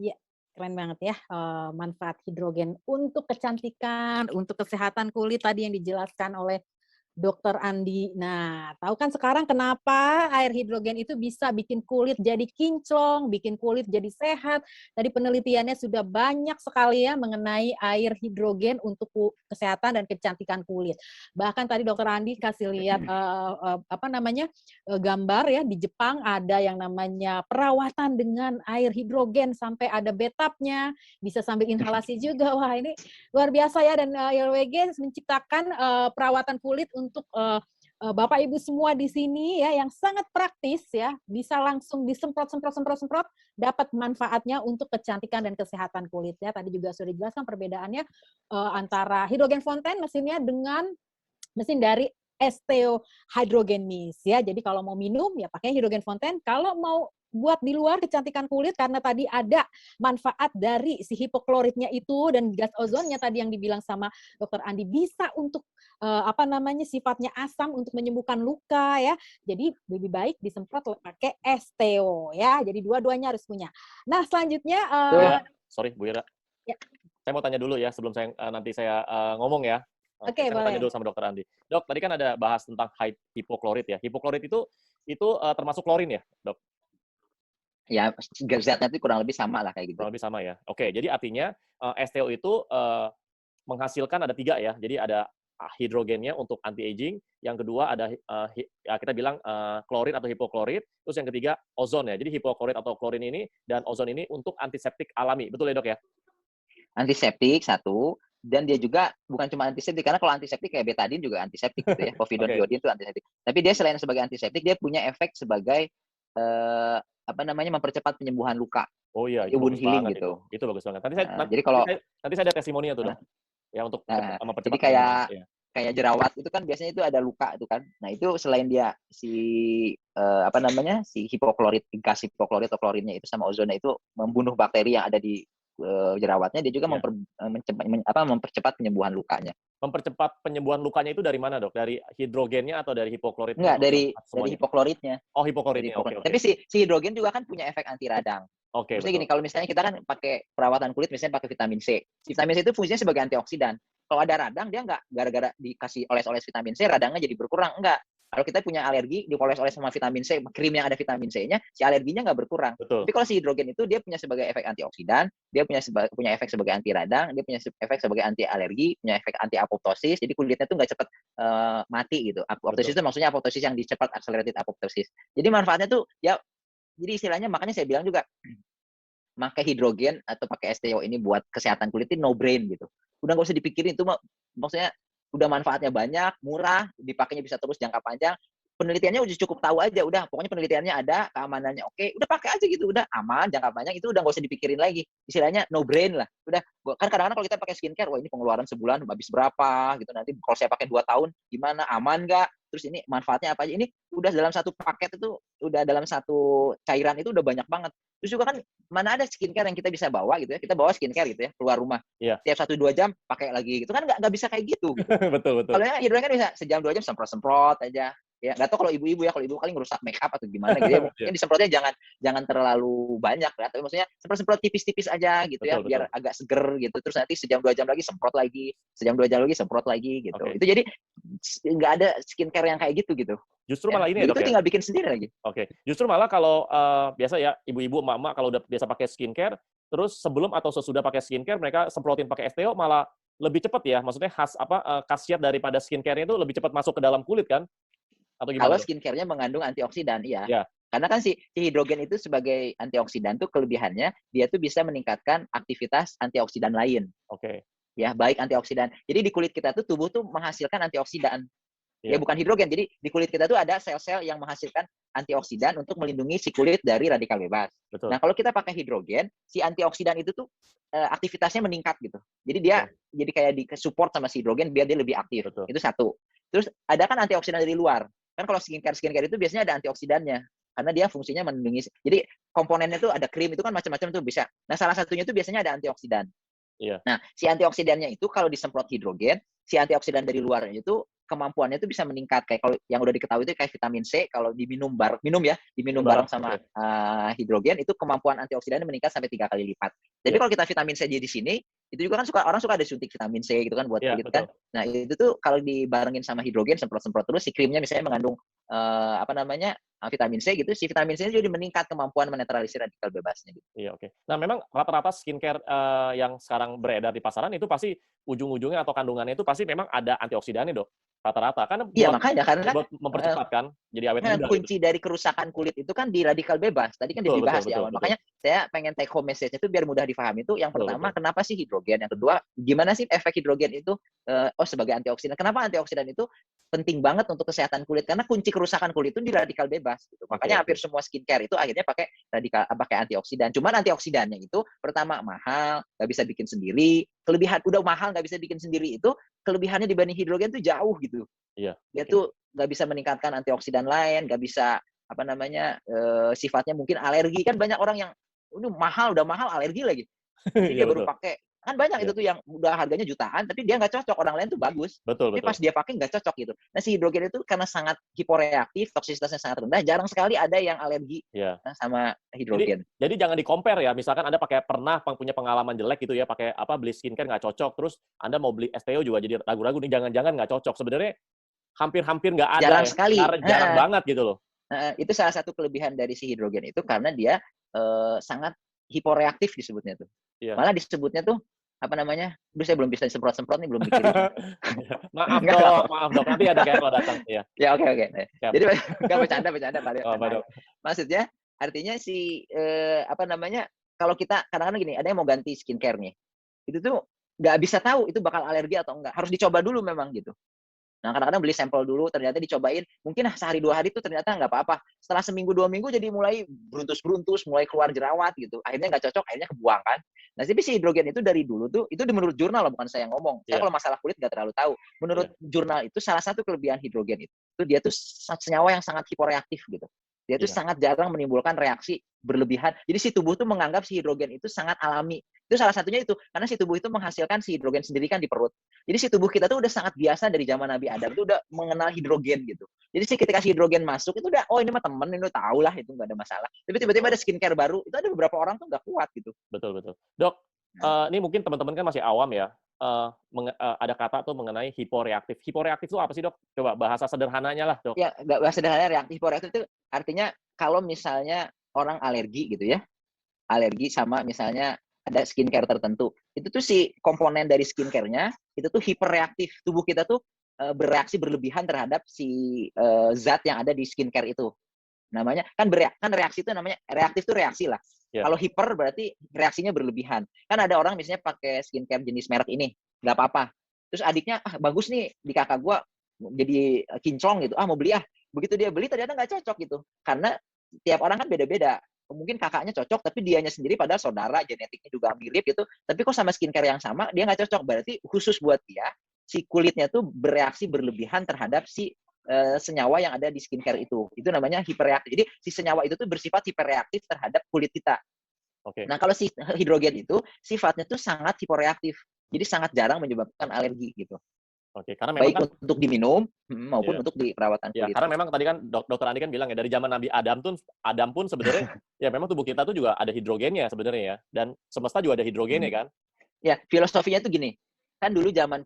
Iya, keren banget ya, manfaat hidrogen untuk kecantikan, untuk kesehatan kulit tadi yang dijelaskan oleh Dokter Andi. Nah, tahu kan sekarang kenapa air hidrogen itu bisa bikin kulit jadi kinclong, bikin kulit jadi sehat. Tadi penelitiannya sudah banyak sekali ya mengenai air hidrogen untuk kesehatan dan kecantikan kulit. Bahkan tadi Dokter Andi kasih lihat gambar ya, di Jepang ada yang namanya perawatan dengan air hidrogen sampai ada bathtub-nya, bisa sambil inhalasi juga. Wah, ini luar biasa ya, dan ILWG menciptakan perawatan kulit untuk Bapak Ibu semua di sini ya, yang sangat praktis ya, bisa langsung disemprot dapat manfaatnya untuk kecantikan dan kesehatan kulit ya. Tadi juga sudah dijelaskan perbedaannya antara hidrogen fonten mesinnya dengan mesin dari STO Hydrogen Mist ya. Jadi kalau mau minum ya pakai hidrogen fonten, kalau mau buat di luar kecantikan kulit karena tadi ada manfaat dari si hipokloritnya itu dan gas ozonnya tadi yang dibilang sama Dokter Andi, bisa untuk sifatnya asam untuk menyembuhkan luka ya. Jadi lebih baik disemprot pakai STO ya. Jadi dua-duanya harus punya. Nah, selanjutnya sorry Bu Ira. Ya. Saya mau tanya dulu ya sebelum nanti saya ngomong ya. Oke, saya mau tanya dulu sama Dokter Andi. Dok, tadi kan ada bahas tentang hipoklorit ya. Hipoklorit itu termasuk klorin ya, Dok? Ya, zatnya itu kurang lebih sama lah kayak gitu. Kurang lebih sama ya. Oke, jadi artinya STO itu menghasilkan ada 3 ya. Jadi ada hidrogennya untuk anti-aging, yang kedua ada kita bilang klorin atau hipoklorit, terus yang ketiga ozon ya. Jadi hipoklorit atau klorin ini dan ozon ini untuk antiseptik alami. Betul ya, Dok ya? Antiseptik satu, dan dia juga bukan cuma antiseptik, karena kalau antiseptik kayak betadine juga antiseptik gitu ya, povidone iodine itu antiseptik. Tapi dia selain sebagai antiseptik, dia punya efek sebagai mempercepat penyembuhan luka. Oh iya, itu wound bagus healing banget gitu. Itu bagus banget. Nanti saya ada testimoninya tuh, Dok. Ya untuk mempercepat. Jadi kayak jerawat itu kan biasanya itu ada luka itu kan. Nah, itu selain dia si hipoklorit, gas hipoklorit atau klorinnya itu sama ozonnya itu membunuh bakteri yang ada di jerawatnya, dia juga mempercepat penyembuhan lukanya. Mempercepat penyembuhan lukanya itu dari mana, Dok? Dari hidrogennya atau dari hipokloritnya? Enggak, dari hipokloritnya. Oh, hipokloritnya. Okay. Tapi si hidrogen juga kan punya efek anti radang. Oke. Maksudnya gini, kalau misalnya kita kan pakai perawatan kulit, misalnya pakai vitamin C. Vitamin C itu fungsinya sebagai antioksidan. Kalau ada radang, dia enggak gara-gara dikasih oles-oles vitamin C, radangnya jadi berkurang. Enggak. Kalau kita punya alergi, dioles-oles sama vitamin C, krim yang ada vitamin C-nya, si alerginya nggak berkurang. Betul. Tapi kalau si hidrogen itu, dia punya sebagai efek antioksidan, dia punya efek sebagai anti radang, dia punya efek sebagai anti alergi, punya efek anti apoptosis, jadi kulitnya tuh nggak cepat mati gitu. Apoptosis itu maksudnya apoptosis yang dicepat, accelerated apoptosis. Jadi manfaatnya tuh, ya, jadi istilahnya, makanya saya bilang juga, pakai hidrogen atau pakai STO ini buat kesehatan kulit itu no brain gitu. Udah nggak usah dipikirin, itu maksudnya udah manfaatnya banyak, murah, dipakainya bisa terus jangka panjang. Penelitiannya udah cukup tahu aja, udah pokoknya penelitiannya ada, keamanannya oke, udah pakai aja gitu, udah aman, jangka panjang, itu udah nggak usah dipikirin lagi. Istilahnya no brain lah. Udah, kan kadang-kadang kalau kita pakai skincare, wah ini pengeluaran sebulan habis berapa gitu, nanti kalau saya pakai 2 tahun gimana, aman nggak? Terus ini manfaatnya apa aja? Ini udah dalam satu paket itu, udah dalam satu cairan itu udah banyak banget. Terus juga kan mana ada skincare yang kita bisa bawa gitu ya, kita bawa skincare gitu ya keluar rumah, tiap 1-2 jam pakai lagi gitu kan, nggak bisa kayak gitu. Betul. Kalau yang hidrogen kan bisa sejam 2 jam semprot aja. Ya nggak tahu kalau ibu-ibu ya, kalau ibu kali ngerusak make up atau gimana gitu ya, mungkin disemprotnya jangan terlalu banyak ya, tapi maksudnya semprot tipis-tipis aja gitu ya, biar agak seger gitu. Terus nanti sejam 2 jam lagi semprot lagi, sejam 2 jam lagi semprot lagi gitu. Itu jadi nggak ada skincare yang kayak gitu. Justru malah ini ya, Dok, itu tinggal bikin sendiri lagi. Oke. Justru malah kalau biasa ya ibu-ibu, emak-emak kalau udah biasa pakai skincare, terus sebelum atau sesudah pakai skincare mereka semprotin pakai STO malah lebih cepat ya, maksudnya khasiat daripada skincare-nya itu lebih cepat masuk ke dalam kulit kan? Atau Kalau gimana, Dok? skincare-nya mengandung antioksidan, iya. Ya, Karena kan si hidrogen itu sebagai antioksidan tuh kelebihannya dia tuh bisa meningkatkan aktivitas antioksidan lain, oke. ya, baik antioksidan. Jadi di kulit kita tuh tubuh tuh menghasilkan antioksidan. Ya Iya, bukan hidrogen. Jadi di kulit kita tuh ada sel-sel yang menghasilkan antioksidan untuk melindungi si kulit dari radikal bebas. betul. Nah, kalau kita pakai hidrogen, si antioksidan itu tuh aktivitasnya meningkat gitu. Jadi dia Oke, jadi kayak di support sama si hidrogen biar dia lebih aktif. betul. Itu satu. Terus ada kan antioksidan dari luar. Kan kalau skincare itu biasanya ada antioksidannya. Karena dia fungsinya melindungi. Jadi komponennya tuh ada krim itu kan macam-macam tuh bisa. Nah, salah satunya tuh biasanya ada antioksidan. Iya, Nah, si antioksidannya itu kalau disemprot hidrogen, si antioksidan dari luarnya itu kemampuannya itu bisa meningkat. Kayak kalau yang udah diketahui itu kayak vitamin C, kalau diminum diminum bareng barang, sama oke. hidrogen itu kemampuan antioksidannya meningkat sampai 3 kali lipat. Tapi Iya, kalau kita vitamin C di sini, itu juga kan orang suka ada suntik vitamin C gitu kan buat iya, kulit kan. betul. Nah, itu tuh kalau dibarengin sama hidrogen semprot-semprot terus si krimnya misalnya mengandung vitamin C gitu, si vitamin C jadi meningkat kemampuan menetralisir radikal bebasnya gitu. Iya, oke. Nah, memang rata-rata skincare, yang sekarang beredar di pasaran itu pasti ujung-ujungnya atau kandungannya itu pasti memang ada antioksidannya, Dok, rata-rata. Karena Iya, buat makanya karena buat mempercepat kan, jadi awet muda gitu. kunci dari kerusakan kulit itu kan di radikal bebas. Tadi kan Betul, betul, dibahas di betul, awal. betul, Makanya saya pengen take home message itu biar mudah difahami itu yang betul, pertama betul. kenapa sih hidrogen, yang kedua gimana sih efek hidrogen itu sebagai antioksidan. Kenapa antioksidan itu penting banget untuk kesehatan kulit karena kunci kerusakan kulit itu di radikal bebas gitu. Oke, Makanya oke. hampir semua skincare itu akhirnya pakai antioksidan. Cuman antioksidannya itu pertama mahal, nggak bisa bikin sendiri. Kelebihan udah mahal nggak bisa bikin sendiri itu kelebihannya dibanding hidrogen tuh jauh gitu. Iya, Dia oke. tuh nggak bisa meningkatkan antioksidan lain, nggak bisa apa namanya sifatnya mungkin alergi kan banyak orang yang ini mahal udah mahal alergi lagi. Jadi Iya, dia baru betul. pakai kan banyak Iya, itu tuh yang udah harganya jutaan tapi dia nggak cocok orang lain tuh bagus. betul, Tapi pas betul. dia pakai nggak cocok gitu. Nah si hidrogen itu karena sangat hiporeaktif, toksisitasnya sangat rendah, jarang sekali ada yang alergi Iya. sama Jadi hidrogen. jadi jangan di-compare ya, misalkan Anda punya pengalaman jelek gitu ya, pakai beli skincare nggak cocok, terus Anda mau beli STO juga jadi ragu-ragu nih, jangan-jangan nggak cocok. Sebenarnya hampir nggak ada Jarang ya, sekali. jarang banget gitu loh. Itu salah satu kelebihan dari si hidrogen itu karena dia sangat hiporeaktif disebutnya tuh. Iya. Malah disebutnya tuh apa namanya? Aduh saya belum bisa semprot-semprot nih, belum mikirin. Iya. Maaf Enggak Dok, apa-apa. maaf Dok, nanti ada KRO datang. Iya, Ya oke oke. siap. Jadi enggak bercanda Pak Apa tenang. Dok? Maksudnya artinya si apa namanya? Kalau kita kadang-kadang gini, ada yang mau ganti skincare nih. Itu tuh nggak bisa tahu itu bakal alergi atau enggak. Harus dicoba dulu memang gitu. Nah, kadang-kadang beli sampel dulu, ternyata dicobain, mungkin sehari 2 hari itu ternyata nggak apa-apa. Setelah seminggu 2 minggu jadi mulai beruntus-beruntus, mulai keluar jerawat gitu. Akhirnya nggak cocok, akhirnya kebuang kan. Nah, tapi si hidrogen itu dari dulu tuh, itu menurut jurnal loh, bukan saya yang ngomong. Saya Iya, kalau masalah kulit nggak terlalu tahu. Menurut iya, jurnal itu salah satu kelebihan hidrogen itu dia tuh senyawa yang sangat hiporeaktif gitu. Dia tuh iya, sangat jarang menimbulkan reaksi berlebihan. Jadi si tubuh tuh menganggap si hidrogen itu sangat alami. Itu salah satunya itu, karena si tubuh itu menghasilkan si hidrogen sendiri kan di perut. Jadi si tubuh kita tuh udah sangat biasa dari zaman Nabi Adam tuh udah mengenal hidrogen gitu. Jadi sih ketika si hidrogen masuk itu udah, oh ini mah temen, ini udah tau lah itu nggak ada masalah. Tapi tiba-tiba ada betul, skincare baru, itu ada beberapa orang tuh nggak kuat gitu. betul, betul. Dok, Nah, ini mungkin teman-teman kan masih awam ya, ada kata tuh mengenai hiporeaktif. Hiporeaktif itu apa sih, Dok? Coba bahasa sederhananya lah, Dok. ya nggak sederhana reaktif hiporeaktif itu artinya kalau misalnya orang alergi gitu ya, alergi sama misalnya ada skincare tertentu, itu tuh si komponen dari skincare-nya itu tuh hiperreaktif. Tubuh kita tuh bereaksi berlebihan terhadap si zat yang ada di skincare itu. Namanya kan reaksi itu namanya reaktif itu reaksi lah. Iya, Kalau hiper berarti reaksinya berlebihan. Kan ada orang misalnya pakai skincare jenis merek ini, nggak apa-apa. Terus adiknya, bagus nih di kakak gua jadi kinclong gitu. Mau beli ah. Begitu dia beli ternyata nggak cocok gitu. Karena tiap orang kan beda-beda. Mungkin kakaknya cocok, tapi dianya sendiri padahal saudara, genetiknya juga mirip gitu. Tapi kok sama skincare yang sama, dia nggak cocok. Berarti khusus buat dia, si kulitnya tuh bereaksi berlebihan terhadap si senyawa yang ada di skincare itu. Itu namanya hiperreaktif. Jadi si senyawa itu tuh bersifat hiperreaktif terhadap kulit kita. oke, Nah, kalau si hidrogen itu sifatnya tuh sangat hiporeaktif. Jadi sangat jarang menyebabkan alergi gitu. oke. Karena memang kan Baik untuk diminum maupun iya. untuk di perawatan Ya, kulit. karena memang tadi kan Dokter Andi kan bilang ya dari zaman Nabi Adam pun sebenarnya ya memang tubuh kita tuh juga ada hidrogennya sebenarnya ya, dan semesta juga ada hidrogennya Hmm. kan? Ya, filosofinya tuh gini. Kan dulu zaman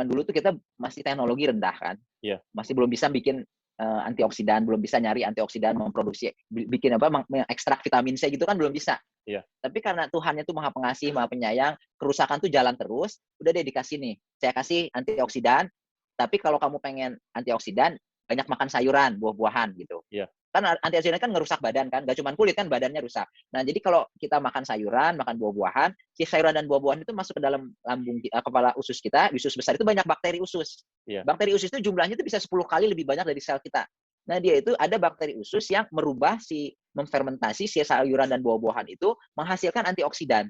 dulu tuh kita masih teknologi rendah kan. Iya, Masih belum bisa bikin antioksidan, belum bisa nyari antioksidan, memproduksi, bikin mengekstrak vitamin C gitu kan belum bisa. Iya. Tapi karena Tuhannya tuh Maha Pengasih, Maha Penyayang, kerusakan tuh jalan terus, udah deh dikasih nih, saya kasih antioksidan, tapi kalau kamu pengen antioksidan, banyak makan sayuran, buah-buahan gitu. Iya. Kan antioksidan kan ngerusak badan kan, nggak cuma kulit kan, badannya rusak. Nah, jadi kalau kita makan sayuran, makan buah-buahan, si sayuran dan buah-buahan itu masuk ke dalam lambung kepala usus kita, di usus besar itu banyak bakteri usus. Iya. Bakteri usus itu jumlahnya itu bisa 10 kali lebih banyak dari sel kita. Nah, dia itu ada bakteri usus yang memfermentasi si sayuran dan buah-buahan itu menghasilkan antioksidan.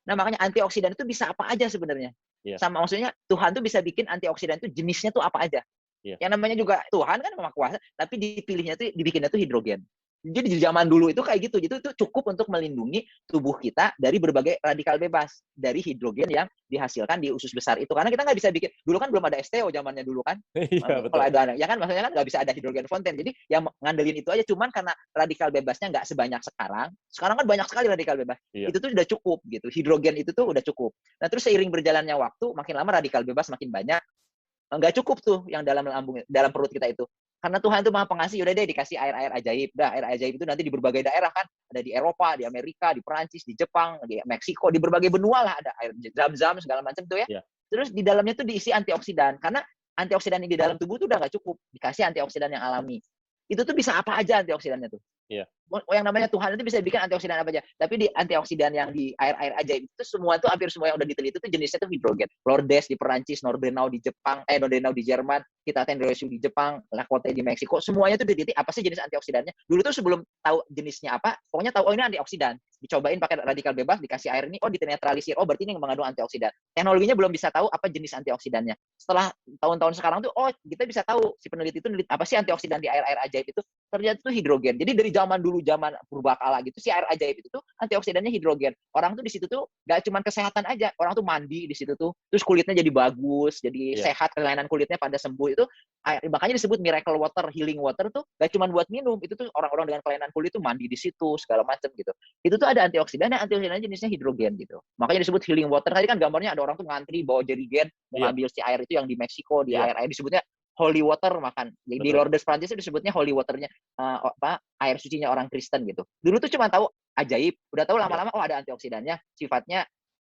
Nah, makanya antioksidan itu bisa apa aja sebenarnya. Iya. Sama maksudnya Tuhan tuh bisa bikin antioksidan itu jenisnya tuh apa aja. Iya. Yang namanya juga Tuhan kan Maha Kuasa, tapi dibikinnya tuh hidrogen. Jadi di zaman dulu itu kayak gitu. Jadi itu cukup untuk melindungi tubuh kita dari berbagai radikal bebas dari hidrogen yang dihasilkan di usus besar itu. Karena kita nggak bisa bikin. Dulu kan belum ada STO zamannya dulu kan. Iya, Kalau betul. ada, ya kan maksudnya kan nggak bisa ada hidrogen fonten. Jadi yang ngandelin itu aja. Cuman karena radikal bebasnya nggak sebanyak sekarang. Sekarang kan banyak sekali radikal bebas. Iya. Itu tuh udah cukup gitu. Hidrogen itu tuh udah cukup. Nah terus seiring berjalannya waktu, makin lama radikal bebas makin banyak. Nggak cukup tuh yang dalam perut kita itu. Karena Tuhan itu Maha Pengasih, udah deh dikasih air-air ajaib. Dah, air ajaib itu nanti di berbagai daerah kan. Ada di Eropa, di Amerika, di Perancis, di Jepang, di Meksiko, di berbagai benua lah ada air zam-zam segala macam tuh ya. Iya. Terus di dalamnya tuh diisi antioksidan. Karena antioksidan yang di dalam tubuh tuh udah nggak cukup. Dikasih antioksidan yang alami. Itu tuh bisa apa aja antioksidannya tuh. Iya. Yang namanya Tuhan itu bisa bikin antioksidan apa aja. Tapi di antioksidan yang di air-air ajaib itu semua tuh hampir semua yang udah diteliti itu jenisnya tuh hidrogen. Lourdes di Perancis, Nordenau di Jepang, Nordenau di Jerman, Kitaten Rosu di Jepang, Lakote di Meksiko, semuanya tuh diteliti apa sih jenis antioksidannya. Dulu tuh sebelum tahu jenisnya apa, pokoknya tahu ini antioksidan. Dicobain pakai radikal bebas, dikasih air ini, dinetralisir. Oh, berarti ini mengandung antioksidan. Teknologinya belum bisa tahu apa jenis antioksidannya. Setelah tahun-tahun sekarang tuh, kita bisa tahu si peneliti itu apa sih antioksidan di air-air ajaib itu. Ternyata itu hidrogen. Jadi dari zaman purbakala gitu, si air ajaib itu tuh antioksidannya hidrogen. Orang tuh di situ tuh gak cuma kesehatan aja, orang tuh mandi di situ tuh, terus kulitnya jadi bagus, jadi sehat, kelainan kulitnya pada sembuh. Itu makanya disebut miracle water, healing water tuh gak cuma buat minum, itu tuh orang-orang dengan kelainan kulit tuh mandi di situ segala macam gitu. Itu tuh ada antioksidan, antioksidannya jenisnya hidrogen gitu. Makanya disebut healing water. Tadi kan gambarnya ada orang tuh ngantri bawa jerigen mau ngambil si air itu yang di Meksiko, di air disebutnya holy water makan. Di Lourdes Prancis itu disebutnya holy waternya air sucinya orang Kristen gitu. Dulu tuh cuma tahu ajaib, udah tahu lama-lama ada antioksidannya, sifatnya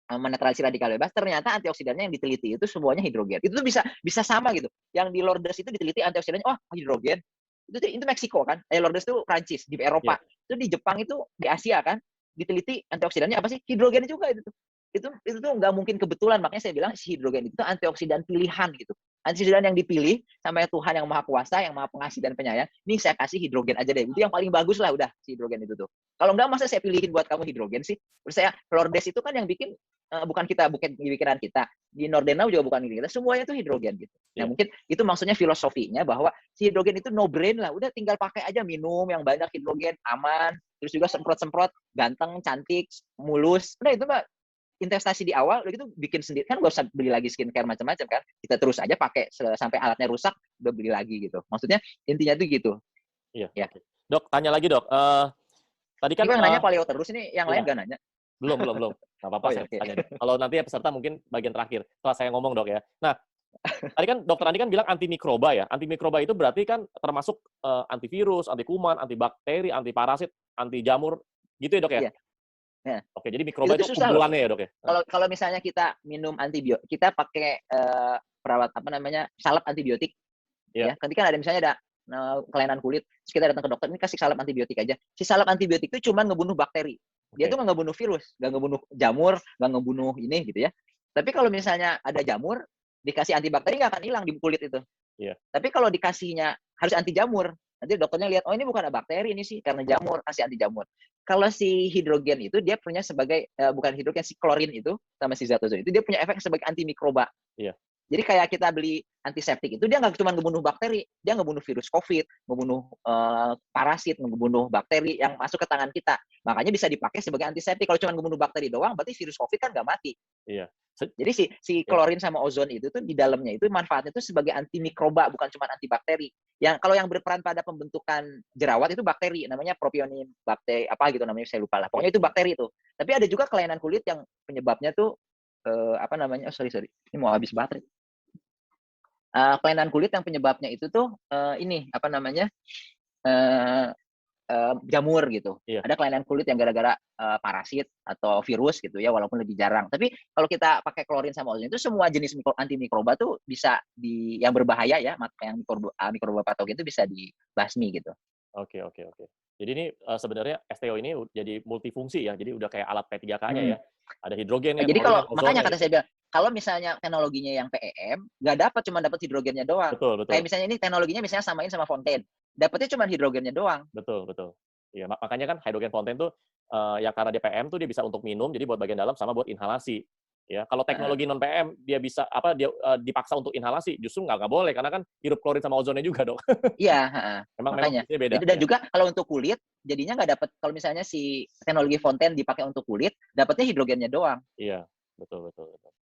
menetralisir radikal bebas. Ternyata antioksidannya yang diteliti itu semuanya hidrogen. Itu tuh bisa sama gitu. Yang di Lourdes itu diteliti antioksidannya hidrogen. Itu Meksiko kan? Lourdes itu Prancis di Eropa. Itu di Jepang itu di Asia kan? Diteliti antioksidannya apa sih? Hidrogen juga itu tuh. Itu tuh nggak mungkin kebetulan, makanya saya bilang si hidrogen itu antioksidan pilihan gitu. Antioksidan yang dipilih sama Tuhan yang Maha Kuasa, yang Maha Pengasih dan Penyayang. Ini saya kasih hidrogen aja deh. Itu yang paling bagus lah udah si hidrogen itu tuh. Kalau nggak masa saya pilihin buat kamu hidrogen sih. Terus saya Lourdes itu kan yang bikin bukan pikiran kita. Di Nordenau juga bukan kita. Semuanya itu hidrogen gitu. Nah, mungkin itu maksudnya filosofinya bahwa si hidrogen itu no brain lah. Udah tinggal pakai aja, minum yang banyak hidrogen, aman. Terus juga semprot-semprot, ganteng, cantik, mulus. Udah itu Mbak, investasi di awal udah gitu bikin sendiri kan, gak usah beli lagi skincare macam-macam kan, kita terus aja pakai sampai alatnya rusak udah beli lagi gitu. Maksudnya intinya tuh gitu. Iya. Ya. Dok, tanya lagi dok. Tadi kan yang nanya paleo terus ini, yang lain gak nanya. Belum. Nggak apa-apa, saya tanya. Kalau nanti peserta mungkin bagian terakhir setelah saya ngomong dok ya. Nah, tadi kan dokter Andi kan bilang antimikroba ya. Antimikroba itu berarti kan termasuk antivirus, anti kuman, antibakteri, anti parasit, anti jamur gitu ya dok ya? Iya. Ya. Oke, jadi mikroba itu kumpulannya ya dok ya? Kalau misalnya kita minum antibiotik, kita pakai salep antibiotik. Ya, ketika ada misalnya ada kelainan kulit, terus kita datang ke dokter, ini kasih salep antibiotik aja. Si salep antibiotik itu cuma ngebunuh bakteri. Dia tuh nggak ngebunuh virus, nggak ngebunuh jamur, nggak ngebunuh ini gitu ya. Tapi kalau misalnya ada jamur, dikasih antibakteri nggak akan hilang di kulit itu. Iya. Tapi kalau dikasihnya harus anti jamur, nanti dokternya lihat, ini bukan ada bakteri ini sih, karena jamur, kasih anti jamur. Kalau si hidrogen itu dia punya sebagai bukan hidrogen, si klorin itu sama si zat ozon itu dia punya efek sebagai antimikroba. Iya. Jadi kayak kita beli antiseptik itu dia nggak cuma ngebunuh bakteri, dia ngebunuh virus COVID, ngebunuh parasit, ngebunuh bakteri yang masuk ke tangan kita. Makanya bisa dipakai sebagai antiseptik. Kalau cuma ngebunuh bakteri doang, berarti virus COVID kan nggak mati. Iya. Jadi si klorin sama ozon itu tuh di dalamnya itu manfaatnya itu sebagai antimikroba, bukan cuma antibakteri. Kalau yang berperan pada pembentukan jerawat itu bakteri, namanya propionin bakteri apa gitu namanya, saya lupa lah. Pokoknya itu bakteri tuh. Tapi ada juga kelainan kulit yang penyebabnya tuh sorry. Ini mau habis baterai. kelainan kulit yang penyebabnya itu tuh ini apa namanya? eh jamur gitu. Iya. Ada kelainan kulit yang gara-gara parasit atau virus gitu ya, walaupun lebih jarang. Tapi kalau kita pakai klorin sama ozon itu semua jenis antimikroba tuh bisa yang berbahaya ya, yang mikroba patogen itu bisa dibasmi gitu. Oke, oke, oke. Jadi ini sebenarnya STO ini jadi multifungsi ya. Jadi udah kayak alat P3K-nya ya. Ada hidrogennya, Jadi kalau klorinnya, makanya ozonnya kata gitu. saya bilang, kalau misalnya teknologinya yang PEM, cuma dapat hidrogennya doang. Betul, betul. Kayak misalnya ini teknologinya misalnya samain sama Fontaine, dapatnya cuma hidrogennya doang. Betul, betul. Iya, makanya kan hydrogen fontaine tuh ya karena dia PM tuh dia bisa untuk minum, jadi buat bagian dalam sama buat inhalasi. Ya, kalau teknologi non PM dia bisa dipaksa untuk inhalasi, justru nggak boleh karena kan hirup klorin sama ozonnya juga dong. Iya, Memang makanya. fungsinya beda. Jadi dan Ya. juga kalau untuk kulit, jadinya nggak dapat kalau misalnya si teknologi Fontaine dipakai untuk kulit, dapatnya hidrogennya doang. Iya, betul, betul, betul.